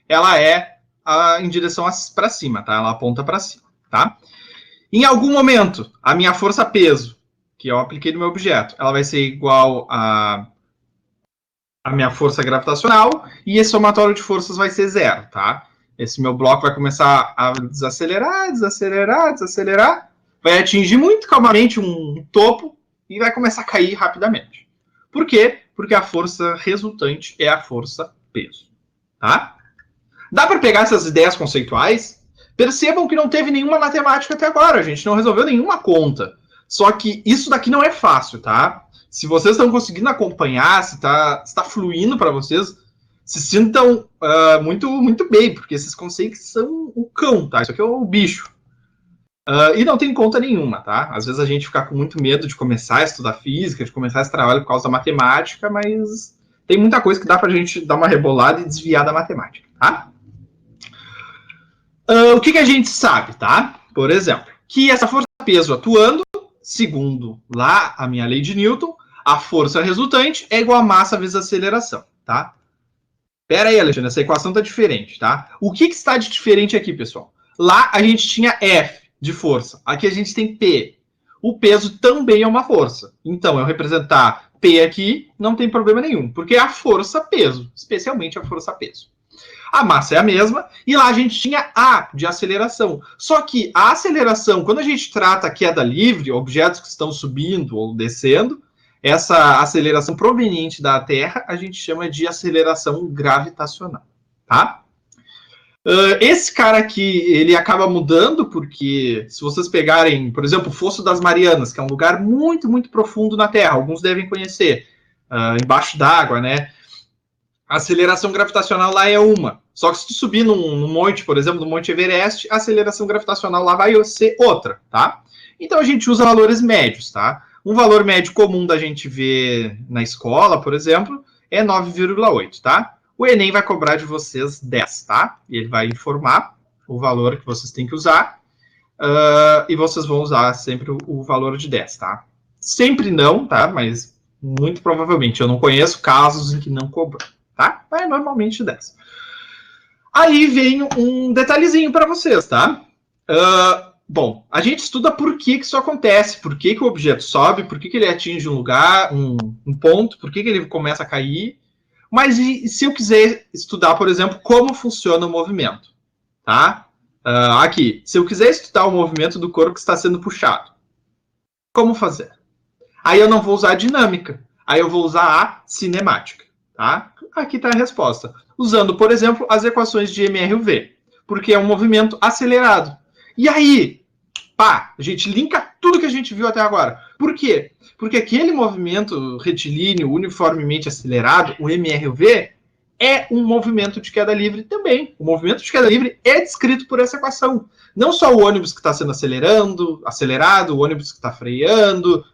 ela é em direção para cima, tá? Ela aponta para cima, tá? Em algum momento, a minha força-peso, que eu apliquei no meu objeto, ela vai ser igual a minha força gravitacional, e esse somatório de forças vai ser zero, tá? Esse meu bloco vai começar a desacelerar, vai atingir muito calmamente um topo e vai começar a cair rapidamente. Por quê? Porque a força resultante é a força-peso, tá? Dá para pegar essas ideias conceituais? Percebam que não teve nenhuma matemática até agora, a gente não resolveu nenhuma conta. Só que isso daqui não é fácil, tá? Se vocês estão conseguindo acompanhar, se tá fluindo para vocês, se sintam muito bem, porque esses conceitos são o cão, tá? Isso aqui é o bicho. E não tem conta nenhuma, tá? Às vezes a gente fica com muito medo de começar a estudar física, de começar esse trabalho por causa da matemática, mas tem muita coisa que dá pra gente dar uma rebolada e desviar da matemática, tá? O que a gente sabe, tá? Por exemplo, que essa força-peso atuando, segundo lá a minha lei de Newton, a força resultante é igual a massa vezes a aceleração, tá? Pera aí, Alexandre, essa equação tá diferente, tá? O que está de diferente aqui, pessoal? Lá a gente tinha F de força, aqui a gente tem P. O peso também é uma força. Então, eu representar P aqui não tem problema nenhum, porque é a força-peso, especialmente a força-peso. A massa é a mesma, e lá a gente tinha A de aceleração. Só que a aceleração, quando a gente trata a queda livre, objetos que estão subindo ou descendo, essa aceleração proveniente da Terra, a gente chama de aceleração gravitacional, tá? Esse cara aqui, ele acaba mudando, porque se vocês pegarem, por exemplo, o Fosso das Marianas, que é um lugar muito, muito profundo na Terra, alguns devem conhecer, embaixo d'água, né? A aceleração gravitacional lá é uma. Só que se tu subir num monte, por exemplo, no Monte Everest, a aceleração gravitacional lá vai ser outra, tá? Então a gente usa valores médios, tá? Um valor médio comum da gente ver na escola, por exemplo, é 9,8, tá? O Enem vai cobrar de vocês 10, tá? E ele vai informar o valor que vocês têm que usar, e vocês vão usar sempre o valor de 10, tá? Sempre não, tá? Mas muito provavelmente. Eu não conheço casos em que não cobrou, tá? Mas é normalmente 10. Aí vem um detalhezinho para vocês, tá? Bom, a gente estuda por que isso acontece, por que o objeto sobe, por que ele atinge um lugar, um ponto, por que ele começa a cair. Mas e se eu quiser estudar, por exemplo, como funciona o movimento? Tá? Aqui, se eu quiser estudar o movimento do corpo que está sendo puxado, como fazer? Aí eu não vou usar a dinâmica, aí eu vou usar a cinemática. Tá? Aqui está a resposta. Usando, por exemplo, as equações de MRV, porque é um movimento acelerado. E aí, pá, a gente linka tudo que a gente viu até agora. Por quê? Porque aquele movimento retilíneo uniformemente acelerado, o MRV, é um movimento de queda livre também. O movimento de queda livre é descrito por essa equação. Não só o ônibus que está sendo acelerado, o ônibus que está freando,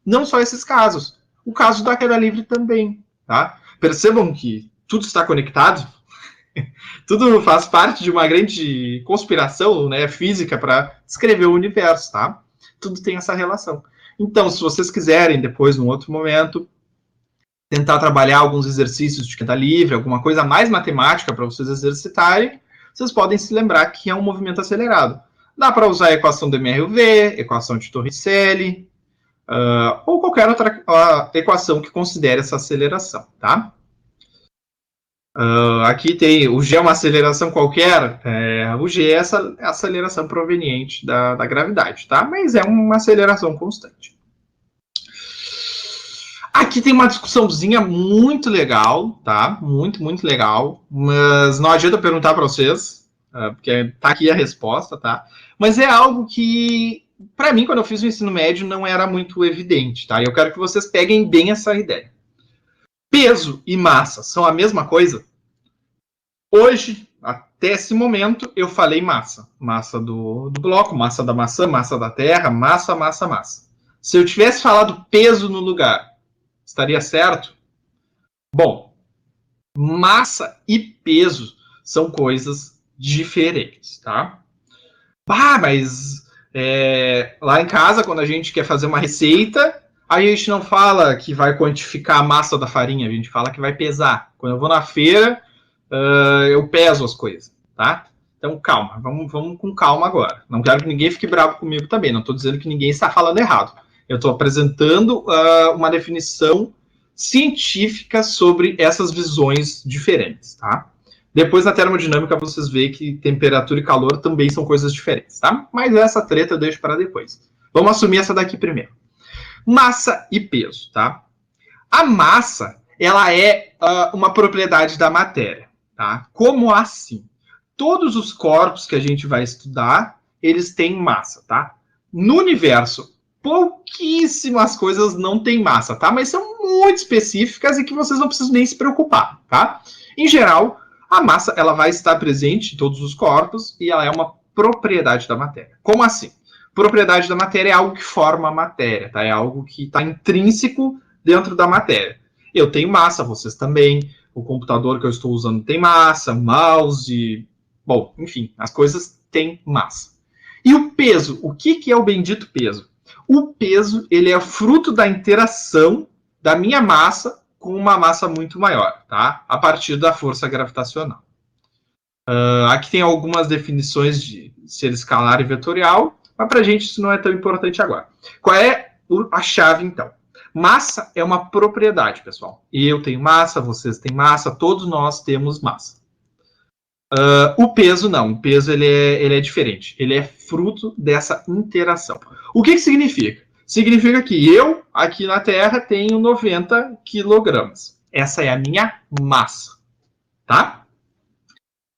não só esses casos. O caso da queda livre também. Tá? Percebam que tudo está conectado, tudo faz parte de uma grande conspiração, né, física para descrever o universo. Tá? Tudo tem essa relação. Então, se vocês quiserem, depois, num outro momento, tentar trabalhar alguns exercícios de queda livre, alguma coisa mais matemática para vocês exercitarem, vocês podem se lembrar que é um movimento acelerado. Dá para usar a equação do MRV, equação de Torricelli, ou qualquer outra equação que considere essa aceleração, tá? Aqui tem, o G é uma aceleração qualquer, o G é essa aceleração proveniente da gravidade, tá? Mas é uma aceleração constante. Aqui tem uma discussãozinha muito legal, tá? Muito, muito legal. Mas não adianta eu perguntar para vocês, porque tá aqui a resposta, tá? Mas é algo que, para mim, quando eu fiz o ensino médio, não era muito evidente, tá? E eu quero que vocês peguem bem essa ideia. Peso e massa são a mesma coisa? Hoje, até esse momento, eu falei massa. Massa do bloco, massa da maçã, massa da terra, massa, massa, massa. Se eu tivesse falado peso no lugar, estaria certo? Bom, massa e peso são coisas diferentes, tá? Mas lá em casa, quando a gente quer fazer uma receita, a gente não fala que vai quantificar a massa da farinha, a gente fala que vai pesar. Quando eu vou na feira, eu peso as coisas, tá? Então, calma, vamos com calma agora. Não quero que ninguém fique bravo comigo também, não estou dizendo que ninguém está falando errado. Eu estou apresentando uma definição científica sobre essas visões diferentes, tá? Depois, na termodinâmica, vocês veem que temperatura e calor também são coisas diferentes, tá? Mas essa treta eu deixo para depois. Vamos assumir essa daqui primeiro. Massa e peso, tá? A massa, ela é uma propriedade da matéria, tá? Como assim? Todos os corpos que a gente vai estudar, eles têm massa, tá? No universo, pouquíssimas coisas não têm massa, tá? Mas são muito específicas e que vocês não precisam nem se preocupar, tá? Em geral, a massa ela vai estar presente em todos os corpos e ela é uma propriedade da matéria. Como assim? Propriedade da matéria é algo que forma a matéria, tá? É algo que está intrínseco dentro da matéria. Eu tenho massa, vocês também. O computador que eu estou usando tem massa, mouse, bom, enfim, as coisas têm massa. E o peso, o que é o bendito peso? O peso, ele é fruto da interação da minha massa com uma massa muito maior, tá? A partir da força gravitacional. Aqui tem algumas definições de ser escalar e vetorial, mas para a gente isso não é tão importante agora. Qual é a chave, então? Massa é uma propriedade, pessoal. Eu tenho massa, vocês têm massa, todos nós temos massa. O peso não, o peso ele é diferente, ele é fruto dessa interação. O que significa? Significa que eu, aqui na Terra, tenho 90 quilogramas. Essa é a minha massa, tá?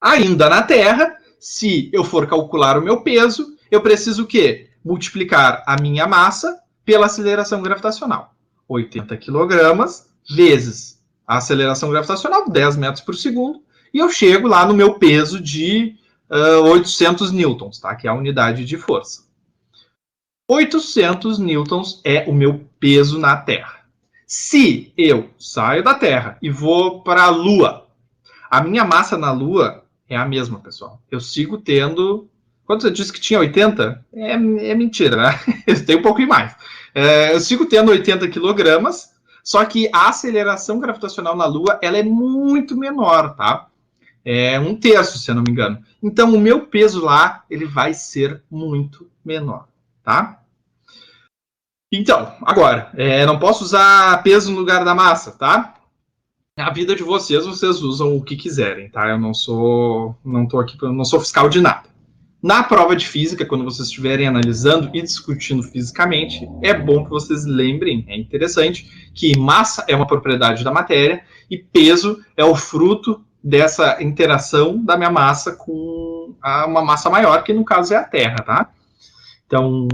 Ainda na Terra, se eu for calcular o meu peso, eu preciso o quê? Multiplicar a minha massa pela aceleração gravitacional. 80 quilogramas vezes a aceleração gravitacional, 10 metros por segundo, e eu chego lá no meu peso de 800 newtons, tá? Que é a unidade de força. 800 newtons é o meu peso na Terra. Se eu saio da Terra e vou para a Lua, a minha massa na Lua é a mesma, pessoal. Eu sigo tendo... Quando você disse que tinha 80, é mentira, né? Eu tenho um pouquinho mais. Eu sigo tendo 80 quilogramas, só que a aceleração gravitacional na Lua ela é muito menor, tá? É 1/3, se eu não me engano. Então, o meu peso lá, ele vai ser muito menor, tá? Então, agora, não posso usar peso no lugar da massa, tá? A vida de vocês usam o que quiserem, tá? Eu não sou fiscal de nada. Na prova de física, quando vocês estiverem analisando e discutindo fisicamente, é bom que vocês lembrem, é interessante, que massa é uma propriedade da matéria e peso é o fruto dessa interação da minha massa com uma massa maior, que no caso é a Terra, tá? Então,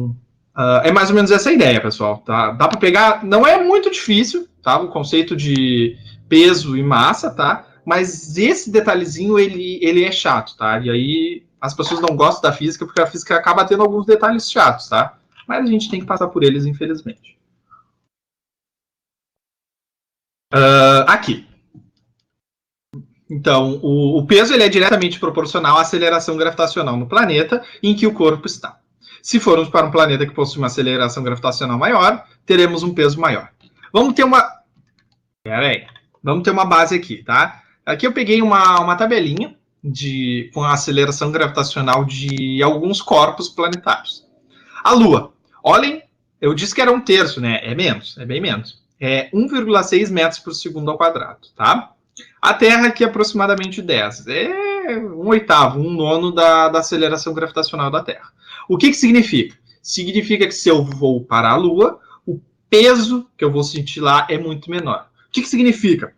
é mais ou menos essa a ideia, pessoal, tá? Dá para pegar, não é muito difícil, tá? O conceito de peso e massa, tá? mas esse detalhezinho, ele é chato, tá? E aí as pessoas não gostam da física porque a física acaba tendo alguns detalhes chatos, tá? Mas a gente tem que passar por eles, infelizmente. Aqui. Então, o peso ele é diretamente proporcional à aceleração gravitacional no planeta em que o corpo está. Se formos para um planeta que possui uma aceleração gravitacional maior, teremos um peso maior. Vamos ter uma. Pera aí. Vamos ter uma base aqui, tá? Aqui eu peguei uma tabelinha com a aceleração gravitacional de alguns corpos planetários. A Lua. Olhem, eu disse que era um terço, né? É menos, é bem menos. É 1,6 metros por segundo ao quadrado, tá? A Terra aqui é aproximadamente 10. É um oitavo, um nono da aceleração gravitacional da Terra. O que significa? Significa que se eu vou para a Lua, o peso que eu vou sentir lá é muito menor. O que significa?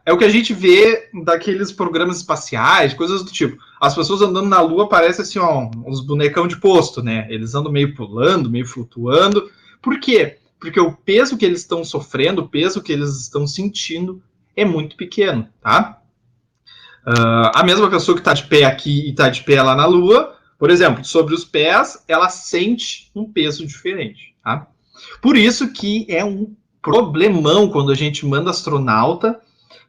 É o que a gente vê daqueles programas espaciais, coisas do tipo. As pessoas andando na Lua parecem assim, ó, uns bonecão de posto, né? Eles andam meio pulando, meio flutuando. Por quê? Porque o peso que eles estão sofrendo, o peso que eles estão sentindo é muito pequeno, tá? A mesma pessoa que está de pé aqui e está de pé lá na Lua, por exemplo, sobre os pés, ela sente um peso diferente, tá? Por isso que é um problemão quando a gente manda astronauta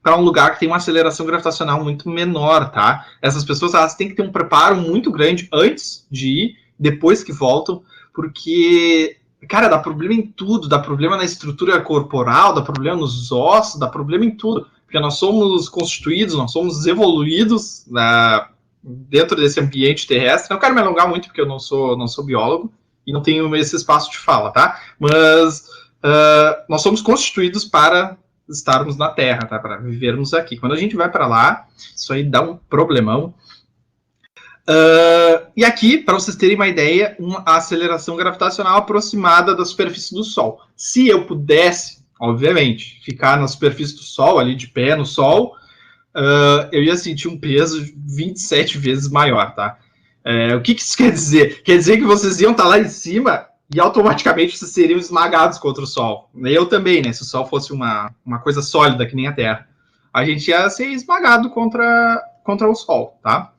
para um lugar que tem uma aceleração gravitacional muito menor, tá? Essas pessoas elas têm que ter um preparo muito grande antes de ir, depois que voltam, porque, cara, dá problema em tudo, dá problema na estrutura corporal, dá problema nos ossos, dá problema em tudo, porque nós somos constituídos, nós somos evoluídos dentro desse ambiente terrestre. Não quero me alongar muito, porque eu não sou biólogo e não tenho esse espaço de fala, tá? Mas nós somos constituídos para estarmos na Terra, tá? Para vivermos aqui. Quando a gente vai para lá, isso aí dá um problemão. E aqui, para vocês terem uma ideia, uma aceleração gravitacional aproximada da superfície do Sol. Se eu pudesse, obviamente, ficar na superfície do Sol, ali de pé no Sol, eu ia sentir um peso 27 vezes maior, tá? O que isso quer dizer? Quer dizer que vocês iam estar lá em cima e automaticamente vocês seriam esmagados contra o Sol. Eu também, né? Se o Sol fosse uma coisa sólida, que nem a Terra. A gente ia ser esmagado contra o Sol, tá?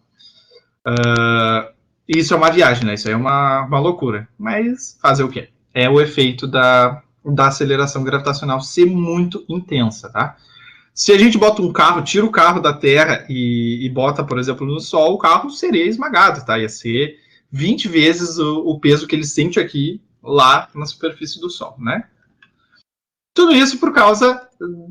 Isso é uma viagem, né? Isso aí é uma loucura. Mas fazer o quê? É o efeito da aceleração gravitacional ser muito intensa, tá? Se a gente bota um carro, tira o carro da Terra e bota, por exemplo, no Sol, o carro seria esmagado, tá? Ia ser 20 vezes o peso que ele sente aqui, lá na superfície do Sol, né? Tudo isso por causa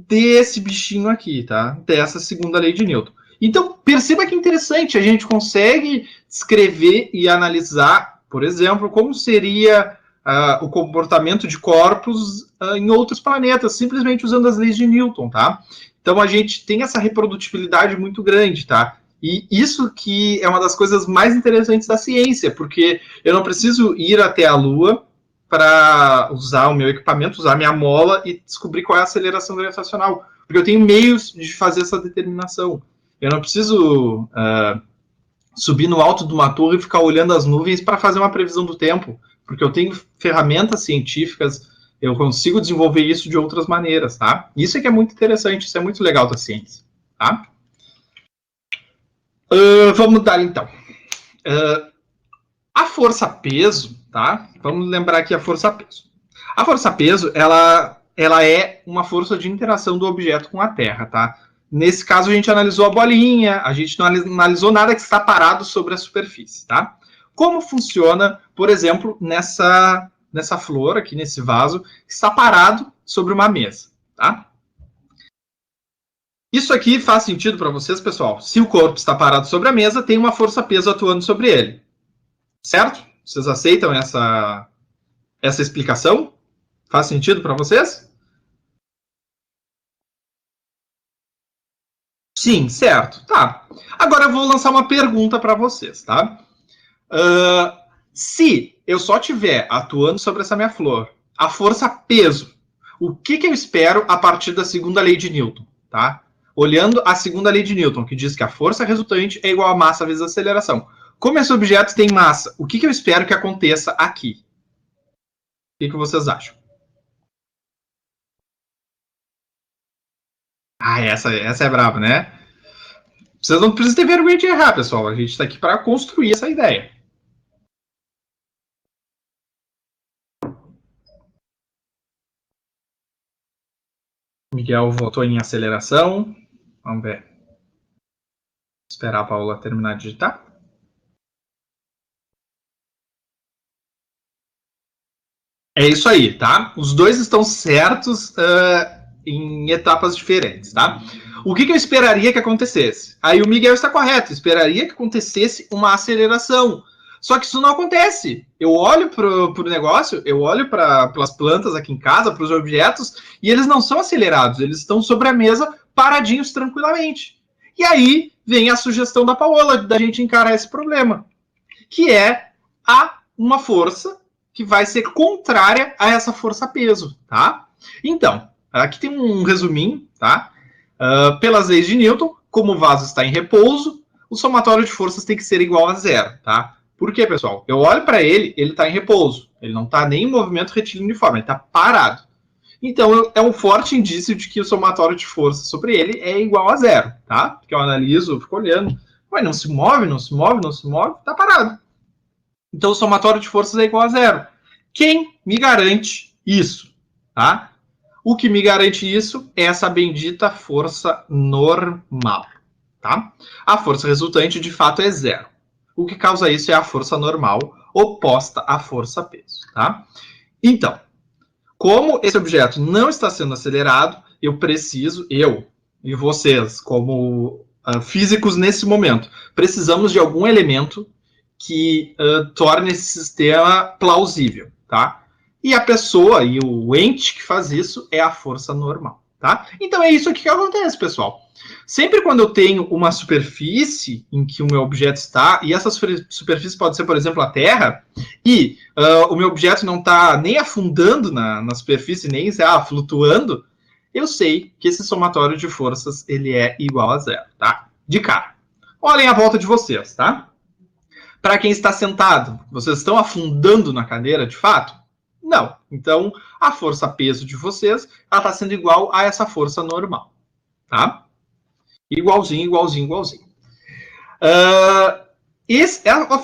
desse bichinho aqui, tá? Dessa segunda lei de Newton. Então, perceba que interessante, a gente consegue descrever e analisar, por exemplo, como seria o comportamento de corpos em outros planetas, simplesmente usando as leis de Newton, tá? Então, a gente tem essa reprodutibilidade muito grande, tá? E isso que é uma das coisas mais interessantes da ciência, porque eu não preciso ir até a Lua para usar o meu equipamento, usar a minha mola e descobrir qual é a aceleração gravitacional, porque eu tenho meios de fazer essa determinação. Eu não preciso subir no alto de uma torre e ficar olhando as nuvens para fazer uma previsão do tempo, porque eu tenho ferramentas científicas, eu consigo desenvolver isso de outras maneiras, tá? Isso é que é muito interessante, isso é muito legal da ciência, tá? Vamos dar então. A força-peso, tá? Vamos lembrar aqui a força-peso. A força-peso, ela é uma força de interação do objeto com a Terra, tá? Nesse caso, a gente analisou a bolinha, a gente não analisou nada que está parado sobre a superfície, tá? Como funciona, por exemplo, nessa flor aqui, nesse vaso, que está parado sobre uma mesa, tá? Isso aqui faz sentido para vocês, pessoal? Se o corpo está parado sobre a mesa, tem uma força-peso atuando sobre ele, certo? Vocês aceitam essa explicação? Faz sentido para vocês? Sim, certo. Tá. Agora eu vou lançar uma pergunta para vocês, tá? Se eu só tiver atuando sobre essa minha flor, a força peso, o que eu espero a partir da segunda lei de Newton, tá? Olhando a segunda lei de Newton, que diz que a força resultante é igual a massa vezes a aceleração. Como esse objeto tem massa, o que eu espero que aconteça aqui? O que vocês acham? Ah, essa é braba, né? Vocês não precisam ter vergonha de errar, pessoal. A gente está aqui para construir essa ideia. Miguel votou em aceleração. Vamos ver. Esperar a Paula terminar de digitar. É isso aí, tá? Os dois estão certos em etapas diferentes, tá? O que eu esperaria que acontecesse? Aí o Miguel está correto, esperaria que acontecesse uma aceleração. Só que isso não acontece. Eu olho para o negócio, eu olho para as plantas aqui em casa, para os objetos, e eles não são acelerados, eles estão sobre a mesa, paradinhos tranquilamente. E aí vem a sugestão da Paola da gente encarar esse problema, que é uma força que vai ser contrária a essa força-peso, tá? Então, aqui tem um resuminho, tá? Pelas leis de Newton, como o vaso está em repouso, o somatório de forças tem que ser igual a zero, tá? Por quê, pessoal? Eu olho para ele, ele está em repouso. Ele não está nem em movimento retilíneo uniforme, ele está parado. Então, é um forte indício de que o somatório de forças sobre ele é igual a zero, tá? Porque eu analiso, eu fico olhando, mas não se move, não se move, não se move, está parado. Então, o somatório de forças é igual a zero. Quem me garante isso? Tá? O que me garante isso é essa bendita força normal. Tá? A força resultante, de fato, é zero. O que causa isso é a força normal oposta à força peso. Tá? Então, como esse objeto não está sendo acelerado, eu e vocês, como físicos nesse momento, precisamos de algum elemento que torne esse sistema plausível, tá? E a pessoa e o ente que faz isso é a força normal, tá? Então é isso aqui que acontece, pessoal. Sempre quando eu tenho uma superfície em que o meu objeto está, e essa superfície pode ser, por exemplo, a Terra, e o meu objeto não está nem afundando na superfície, nem flutuando, eu sei que esse somatório de forças ele é igual a zero, tá? De cara. Olhem a volta de vocês, tá? Para quem está sentado, vocês estão afundando na cadeira de fato? Não. Então, a força-peso de vocês está sendo igual a essa força normal. Tá? Igualzinho, igualzinho, igualzinho. A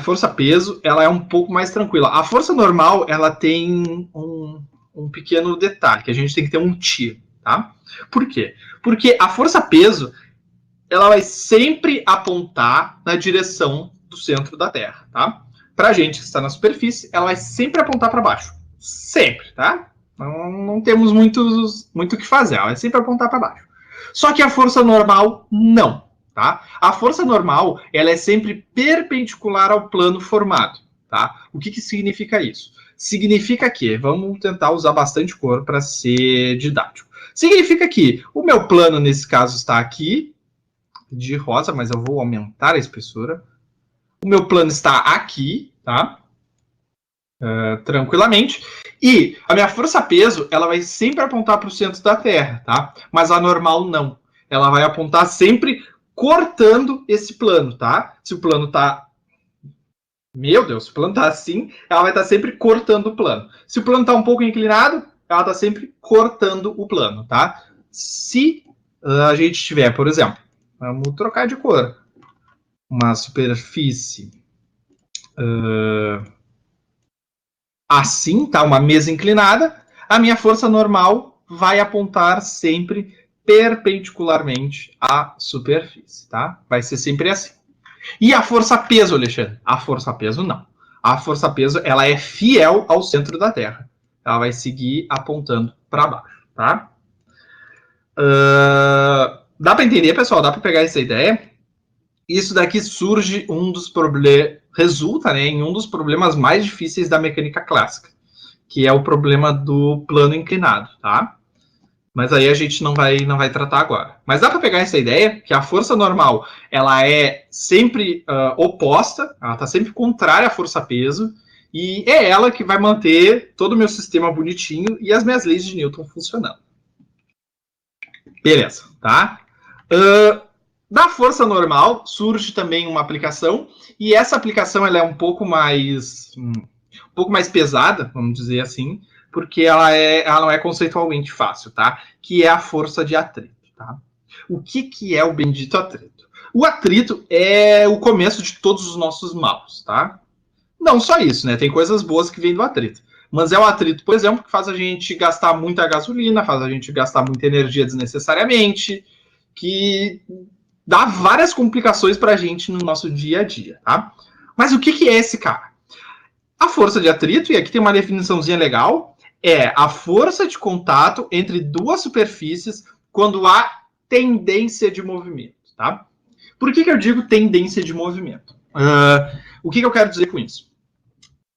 força-peso ela é um pouco mais tranquila. A força normal ela tem um pequeno detalhe, que a gente tem que ter um tiro. Tá? Por quê? Porque a força-peso ela vai sempre apontar na direção do centro da Terra, tá? Para a gente que está na superfície, ela vai sempre apontar para baixo. Sempre, tá? Não temos muito o que fazer, ela vai sempre apontar para baixo. Só que a força normal, não, tá? A força normal, ela é sempre perpendicular ao plano formado, tá? O que significa isso? Significa que, vamos tentar usar bastante cor para ser didático. Significa que o meu plano, nesse caso, está aqui, de rosa, mas eu vou aumentar a espessura. O meu plano está aqui, tá? Tranquilamente. E a minha força-peso, ela vai sempre apontar para o centro da Terra, tá? Mas a normal não. Ela vai apontar sempre cortando esse plano, tá? Se o plano tá... Meu Deus, se o plano tá assim, ela vai estar sempre cortando o plano. Se o plano tá um pouco inclinado, ela tá sempre cortando o plano, tá? Se a gente tiver, por exemplo, vamos trocar de cor, uma superfície assim, tá? Uma mesa inclinada, a minha força normal vai apontar sempre perpendicularmente à superfície, tá? Vai ser sempre assim. E a força-peso, Alexandre? A força-peso não. A força-peso ela é fiel ao centro da Terra. Ela vai seguir apontando para baixo, tá? Dá para entender, pessoal? Dá para pegar essa ideia? Isso daqui surge resulta, né, em um dos problemas mais difíceis da mecânica clássica, que é o problema do plano inclinado, tá? Mas aí a gente não vai tratar agora. Mas dá para pegar essa ideia que a força normal ela é sempre oposta, ela está sempre contrária à força-peso, e é ela que vai manter todo o meu sistema bonitinho e as minhas leis de Newton funcionando. Beleza, tá? Da força normal surge também uma aplicação, e essa aplicação ela é um pouco mais pesada, vamos dizer assim, porque ela não é conceitualmente fácil, tá? Que é a força de atrito, tá? O que é o bendito atrito? O atrito é o começo de todos os nossos males, tá? Não só isso, né? Tem coisas boas que vêm do atrito. Mas é o atrito, por exemplo, que faz a gente gastar muita gasolina, faz a gente gastar muita energia desnecessariamente, que dá várias complicações pra gente no nosso dia a dia, tá? Mas o que é esse cara? A força de atrito, e aqui tem uma definiçãozinha legal, é a força de contato entre duas superfícies quando há tendência de movimento, tá? Por que eu digo tendência de movimento? O que eu quero dizer com isso?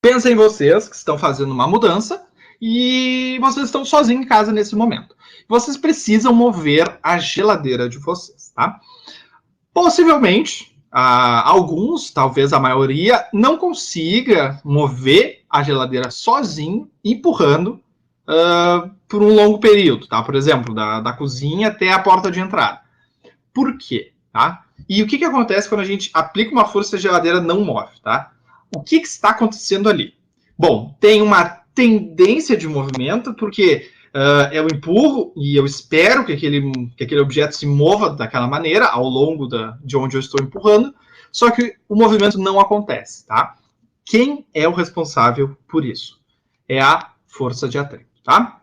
Pensem em vocês que estão fazendo uma mudança e vocês estão sozinhos em casa nesse momento. Vocês precisam mover a geladeira de vocês, tá? Possivelmente, alguns, talvez a maioria, não consiga mover a geladeira sozinho, empurrando por um longo período, tá? Por exemplo, da cozinha até a porta de entrada. Por quê? Tá? E o que acontece quando a gente aplica uma força e a geladeira não move, tá? O que está acontecendo ali? Bom, tem uma tendência de movimento, porque eu empurro e eu espero que aquele objeto se mova daquela maneira ao longo de onde eu estou empurrando, só que o movimento não acontece, tá? Quem é o responsável por isso? É a força de atrito, tá?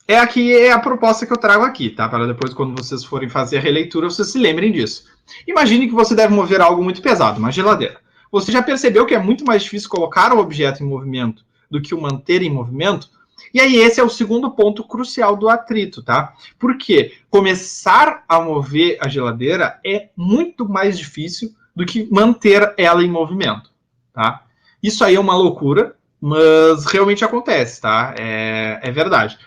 É a proposta que eu trago aqui, tá? Para depois, quando vocês forem fazer a releitura, vocês se lembrem disso. Imagine que você deve mover algo muito pesado, uma geladeira. Você já percebeu que é muito mais difícil colocar o objeto em movimento do que o manter em movimento? E aí esse é o segundo ponto crucial do atrito, tá? Porque começar a mover a geladeira é muito mais difícil do que manter ela em movimento, tá? Isso aí é uma loucura, mas realmente acontece, tá? É verdade.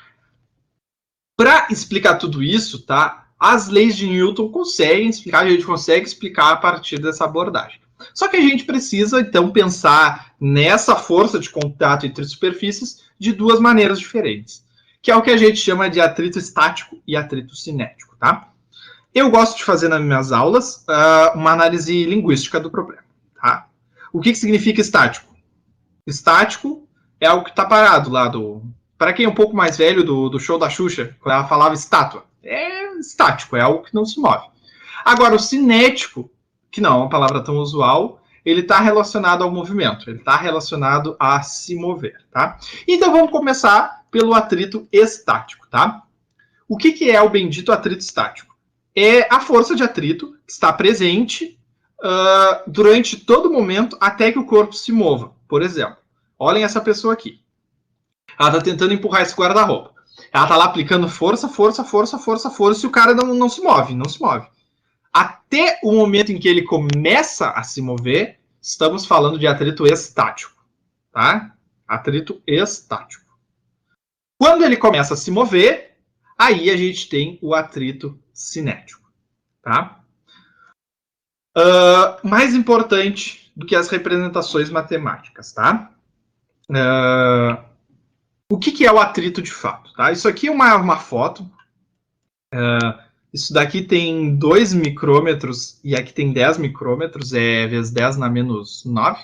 Para explicar tudo isso, tá? As leis de Newton conseguem explicar, a gente consegue explicar a partir dessa abordagem. Só que a gente precisa, então, pensar nessa força de contato entre superfícies de duas maneiras diferentes, que é o que a gente chama de atrito estático e atrito cinético, tá? Eu gosto de fazer nas minhas aulas uma análise linguística do problema, tá? O que significa estático? Estático é algo que está parado lá do... Para quem é um pouco mais velho do show da Xuxa, quando ela falava estátua, é estático, é algo que não se move. Agora, o cinético, que não é uma palavra tão usual, ele está relacionado ao movimento, ele está relacionado a se mover, tá? Então vamos começar pelo atrito estático, tá? O que é o bendito atrito estático? É a força de atrito que está presente durante todo o momento até que o corpo se mova. Por exemplo, olhem essa pessoa aqui. Ela está tentando empurrar esse guarda-roupa. Ela está lá aplicando força, força, força, força, força, e o cara não se move, não se move. Até o momento em que ele começa a se mover, estamos falando de atrito estático, tá? Atrito estático. Quando ele começa a se mover, aí a gente tem o atrito cinético, tá? Mais importante do que as representações matemáticas, tá? O que é o atrito de fato? Tá? Isso aqui é uma foto. Isso daqui tem 2 micrômetros e aqui tem 10 micrômetros, é vezes 10 na menos 9.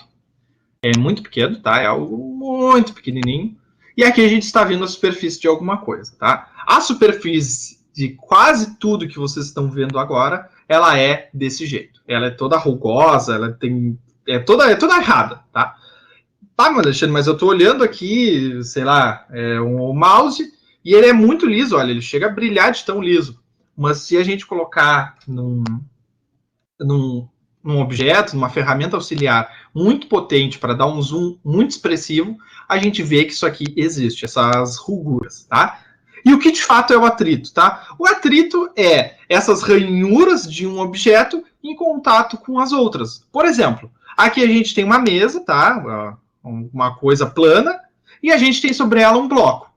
É muito pequeno, tá? É algo muito pequenininho. E aqui a gente está vendo a superfície de alguma coisa, tá? A superfície de quase tudo que vocês estão vendo agora, ela é desse jeito. Ela é toda rugosa, ela tem... é toda errada, tá? Tá, Alexandre, mas eu tô olhando aqui, sei lá, o mouse, e ele é muito liso, olha, ele chega a brilhar de tão liso. Mas se a gente colocar num objeto, numa ferramenta auxiliar muito potente para dar um zoom muito expressivo, a gente vê que isso aqui existe, essas ruguras, tá? E o que de fato é o atrito, tá? O atrito é essas ranhuras de um objeto em contato com as outras. Por exemplo, aqui a gente tem uma mesa, tá? Uma coisa plana, e a gente tem sobre ela um bloco.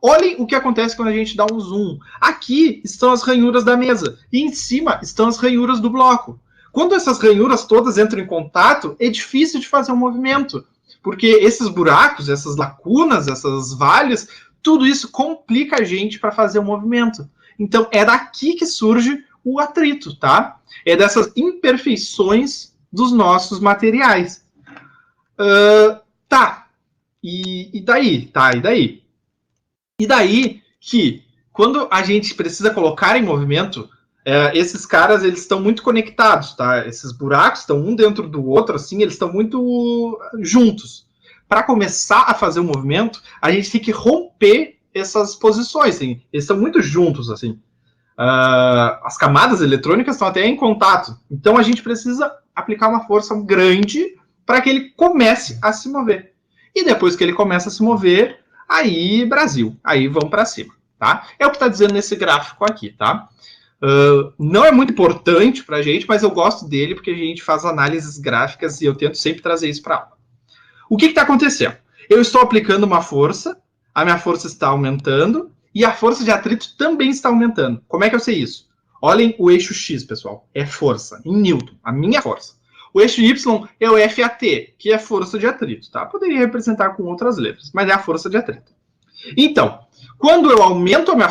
Olhem o que acontece quando a gente dá um zoom. Aqui estão as ranhuras da mesa, e em cima estão as ranhuras do bloco. Quando essas ranhuras todas entram em contato, é difícil de fazer um movimento, porque esses buracos, essas lacunas, essas valhas, tudo isso complica a gente para fazer um movimento. Então, é daqui que surge o atrito, tá? É dessas imperfeições dos nossos materiais. Tá. E daí, tá? E daí? E daí que, quando a gente precisa colocar em movimento, esses caras, eles estão muito conectados, tá? Esses buracos estão um dentro do outro, assim, eles estão muito juntos. Para começar a fazer o movimento, a gente tem que romper essas posições, assim. Eles estão muito juntos, assim. As camadas eletrônicas estão até em contato. Então, a gente precisa aplicar uma força grande para que ele comece a se mover. E depois que ele começa a se mover, aí Brasil, aí vamos para cima, tá? É o que está dizendo nesse gráfico aqui, tá? Não é muito importante para a gente, mas eu gosto dele porque a gente faz análises gráficas e eu tento sempre trazer isso para aula. O que está acontecendo? Eu estou aplicando uma força, a minha força está aumentando e a força de atrito também está aumentando. Como é que eu sei isso? Olhem o eixo X, pessoal. É força, em Newton, a minha força. O eixo Y é o FAT, que é força de atrito, tá? Poderia representar com outras letras, mas é a força de atrito. Então, quando eu aumento a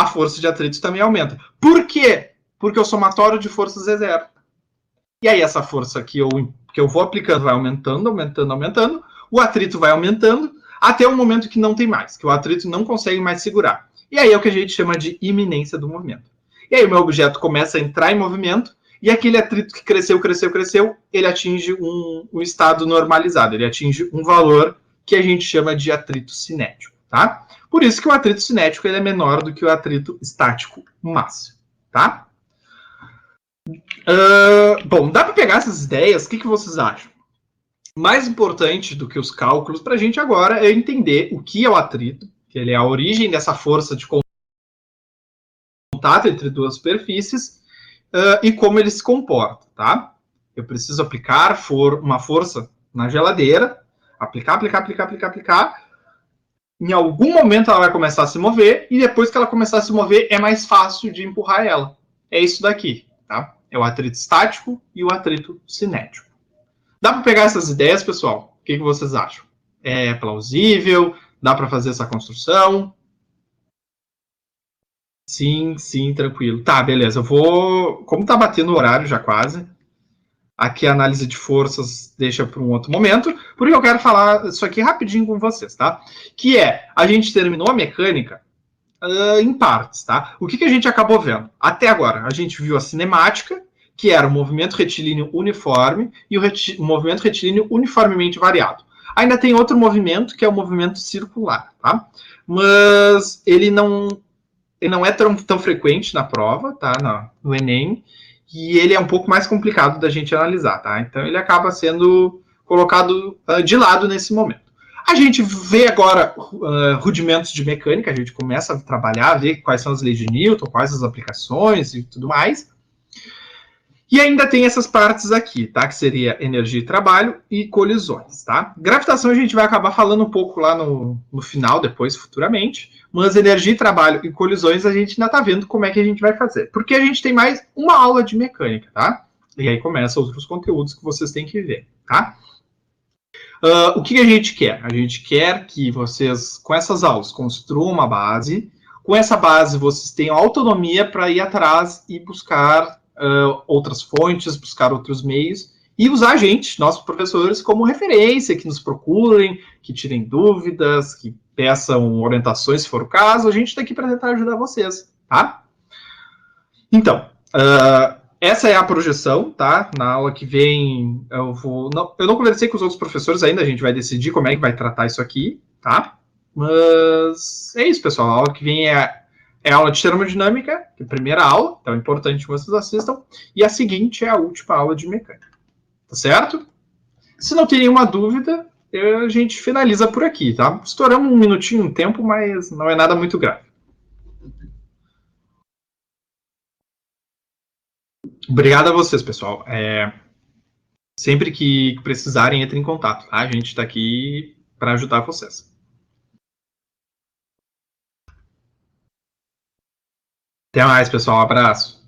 força de atrito também aumenta. Por quê? Porque o somatório de forças é zero. E aí essa força que eu vou aplicando vai aumentando, aumentando, aumentando, o atrito vai aumentando, até o momento que não tem mais, que o atrito não consegue mais segurar. E aí é o que a gente chama de iminência do movimento. E aí o meu objeto começa a entrar em movimento, e aquele atrito que cresceu, cresceu, cresceu, ele atinge um estado normalizado, ele atinge um valor que a gente chama de atrito cinético, tá? Por isso que o atrito cinético ele é menor do que o atrito estático máximo, tá? Bom, dá para pegar essas ideias? O que vocês acham? Mais importante do que os cálculos para a gente agora é entender o que é o atrito, que ele é a origem dessa força de contato entre duas superfícies e como ele se comporta, tá? Eu preciso aplicar uma força na geladeira, aplicar. Em algum momento ela vai começar a se mover e depois que ela começar a se mover é mais fácil de empurrar ela. É isso daqui, tá? É o atrito estático e o atrito cinético. Dá para pegar essas ideias, pessoal? O que vocês acham? É plausível? Dá para fazer essa construção? Sim, sim, tranquilo. Tá, beleza. Eu vou. Como tá batendo o horário já quase, aqui a análise de forças deixa para um outro momento, porque eu quero falar isso aqui rapidinho com vocês, tá? Que é, a gente terminou a mecânica em partes, tá? O que a gente acabou vendo? Até agora, a gente viu a cinemática, que era o movimento retilíneo uniforme e o movimento retilíneo uniformemente variado. Ainda tem outro movimento, que é o movimento circular, tá? Mas ele não é tão frequente na prova, tá? No Enem, e ele é um pouco mais complicado da gente analisar, tá? Então ele acaba sendo colocado de lado nesse momento. A gente vê agora rudimentos de mecânica, a gente começa a trabalhar, ver quais são as leis de Newton, quais as aplicações e tudo mais. E ainda tem essas partes aqui, tá? Que seria energia e trabalho e colisões, tá? Gravitação a gente vai acabar falando um pouco lá no final, depois, futuramente. Mas energia e trabalho e colisões a gente ainda tá vendo como é que a gente vai fazer. Porque a gente tem mais uma aula de mecânica, tá? E aí começa outros conteúdos que vocês têm que ver, tá? O que a gente quer? A gente quer que vocês, com essas aulas, construam uma base. Com essa base, vocês tenham autonomia para ir atrás e buscar outras fontes, buscar outros meios e usar a gente, nossos professores, como referência, que nos procurem, que tirem dúvidas, que peçam orientações, se for o caso. A gente está aqui para tentar ajudar vocês, tá? Então, essa é a projeção, tá? Na aula que vem, eu não conversei com os outros professores ainda, a gente vai decidir como é que vai tratar isso aqui, tá? Mas é isso, pessoal. A aula que vem é a aula de termodinâmica, que é a primeira aula, então é importante que vocês assistam. E a seguinte é a última aula de mecânica. Tá certo? Se não tem nenhuma dúvida, a gente finaliza por aqui, tá? Estouramos um minutinho no tempo, mas não é nada muito grave. Obrigado a vocês, pessoal. Sempre que precisarem, entrem em contato, tá? A gente está aqui para ajudar vocês. Até mais, pessoal. Um abraço.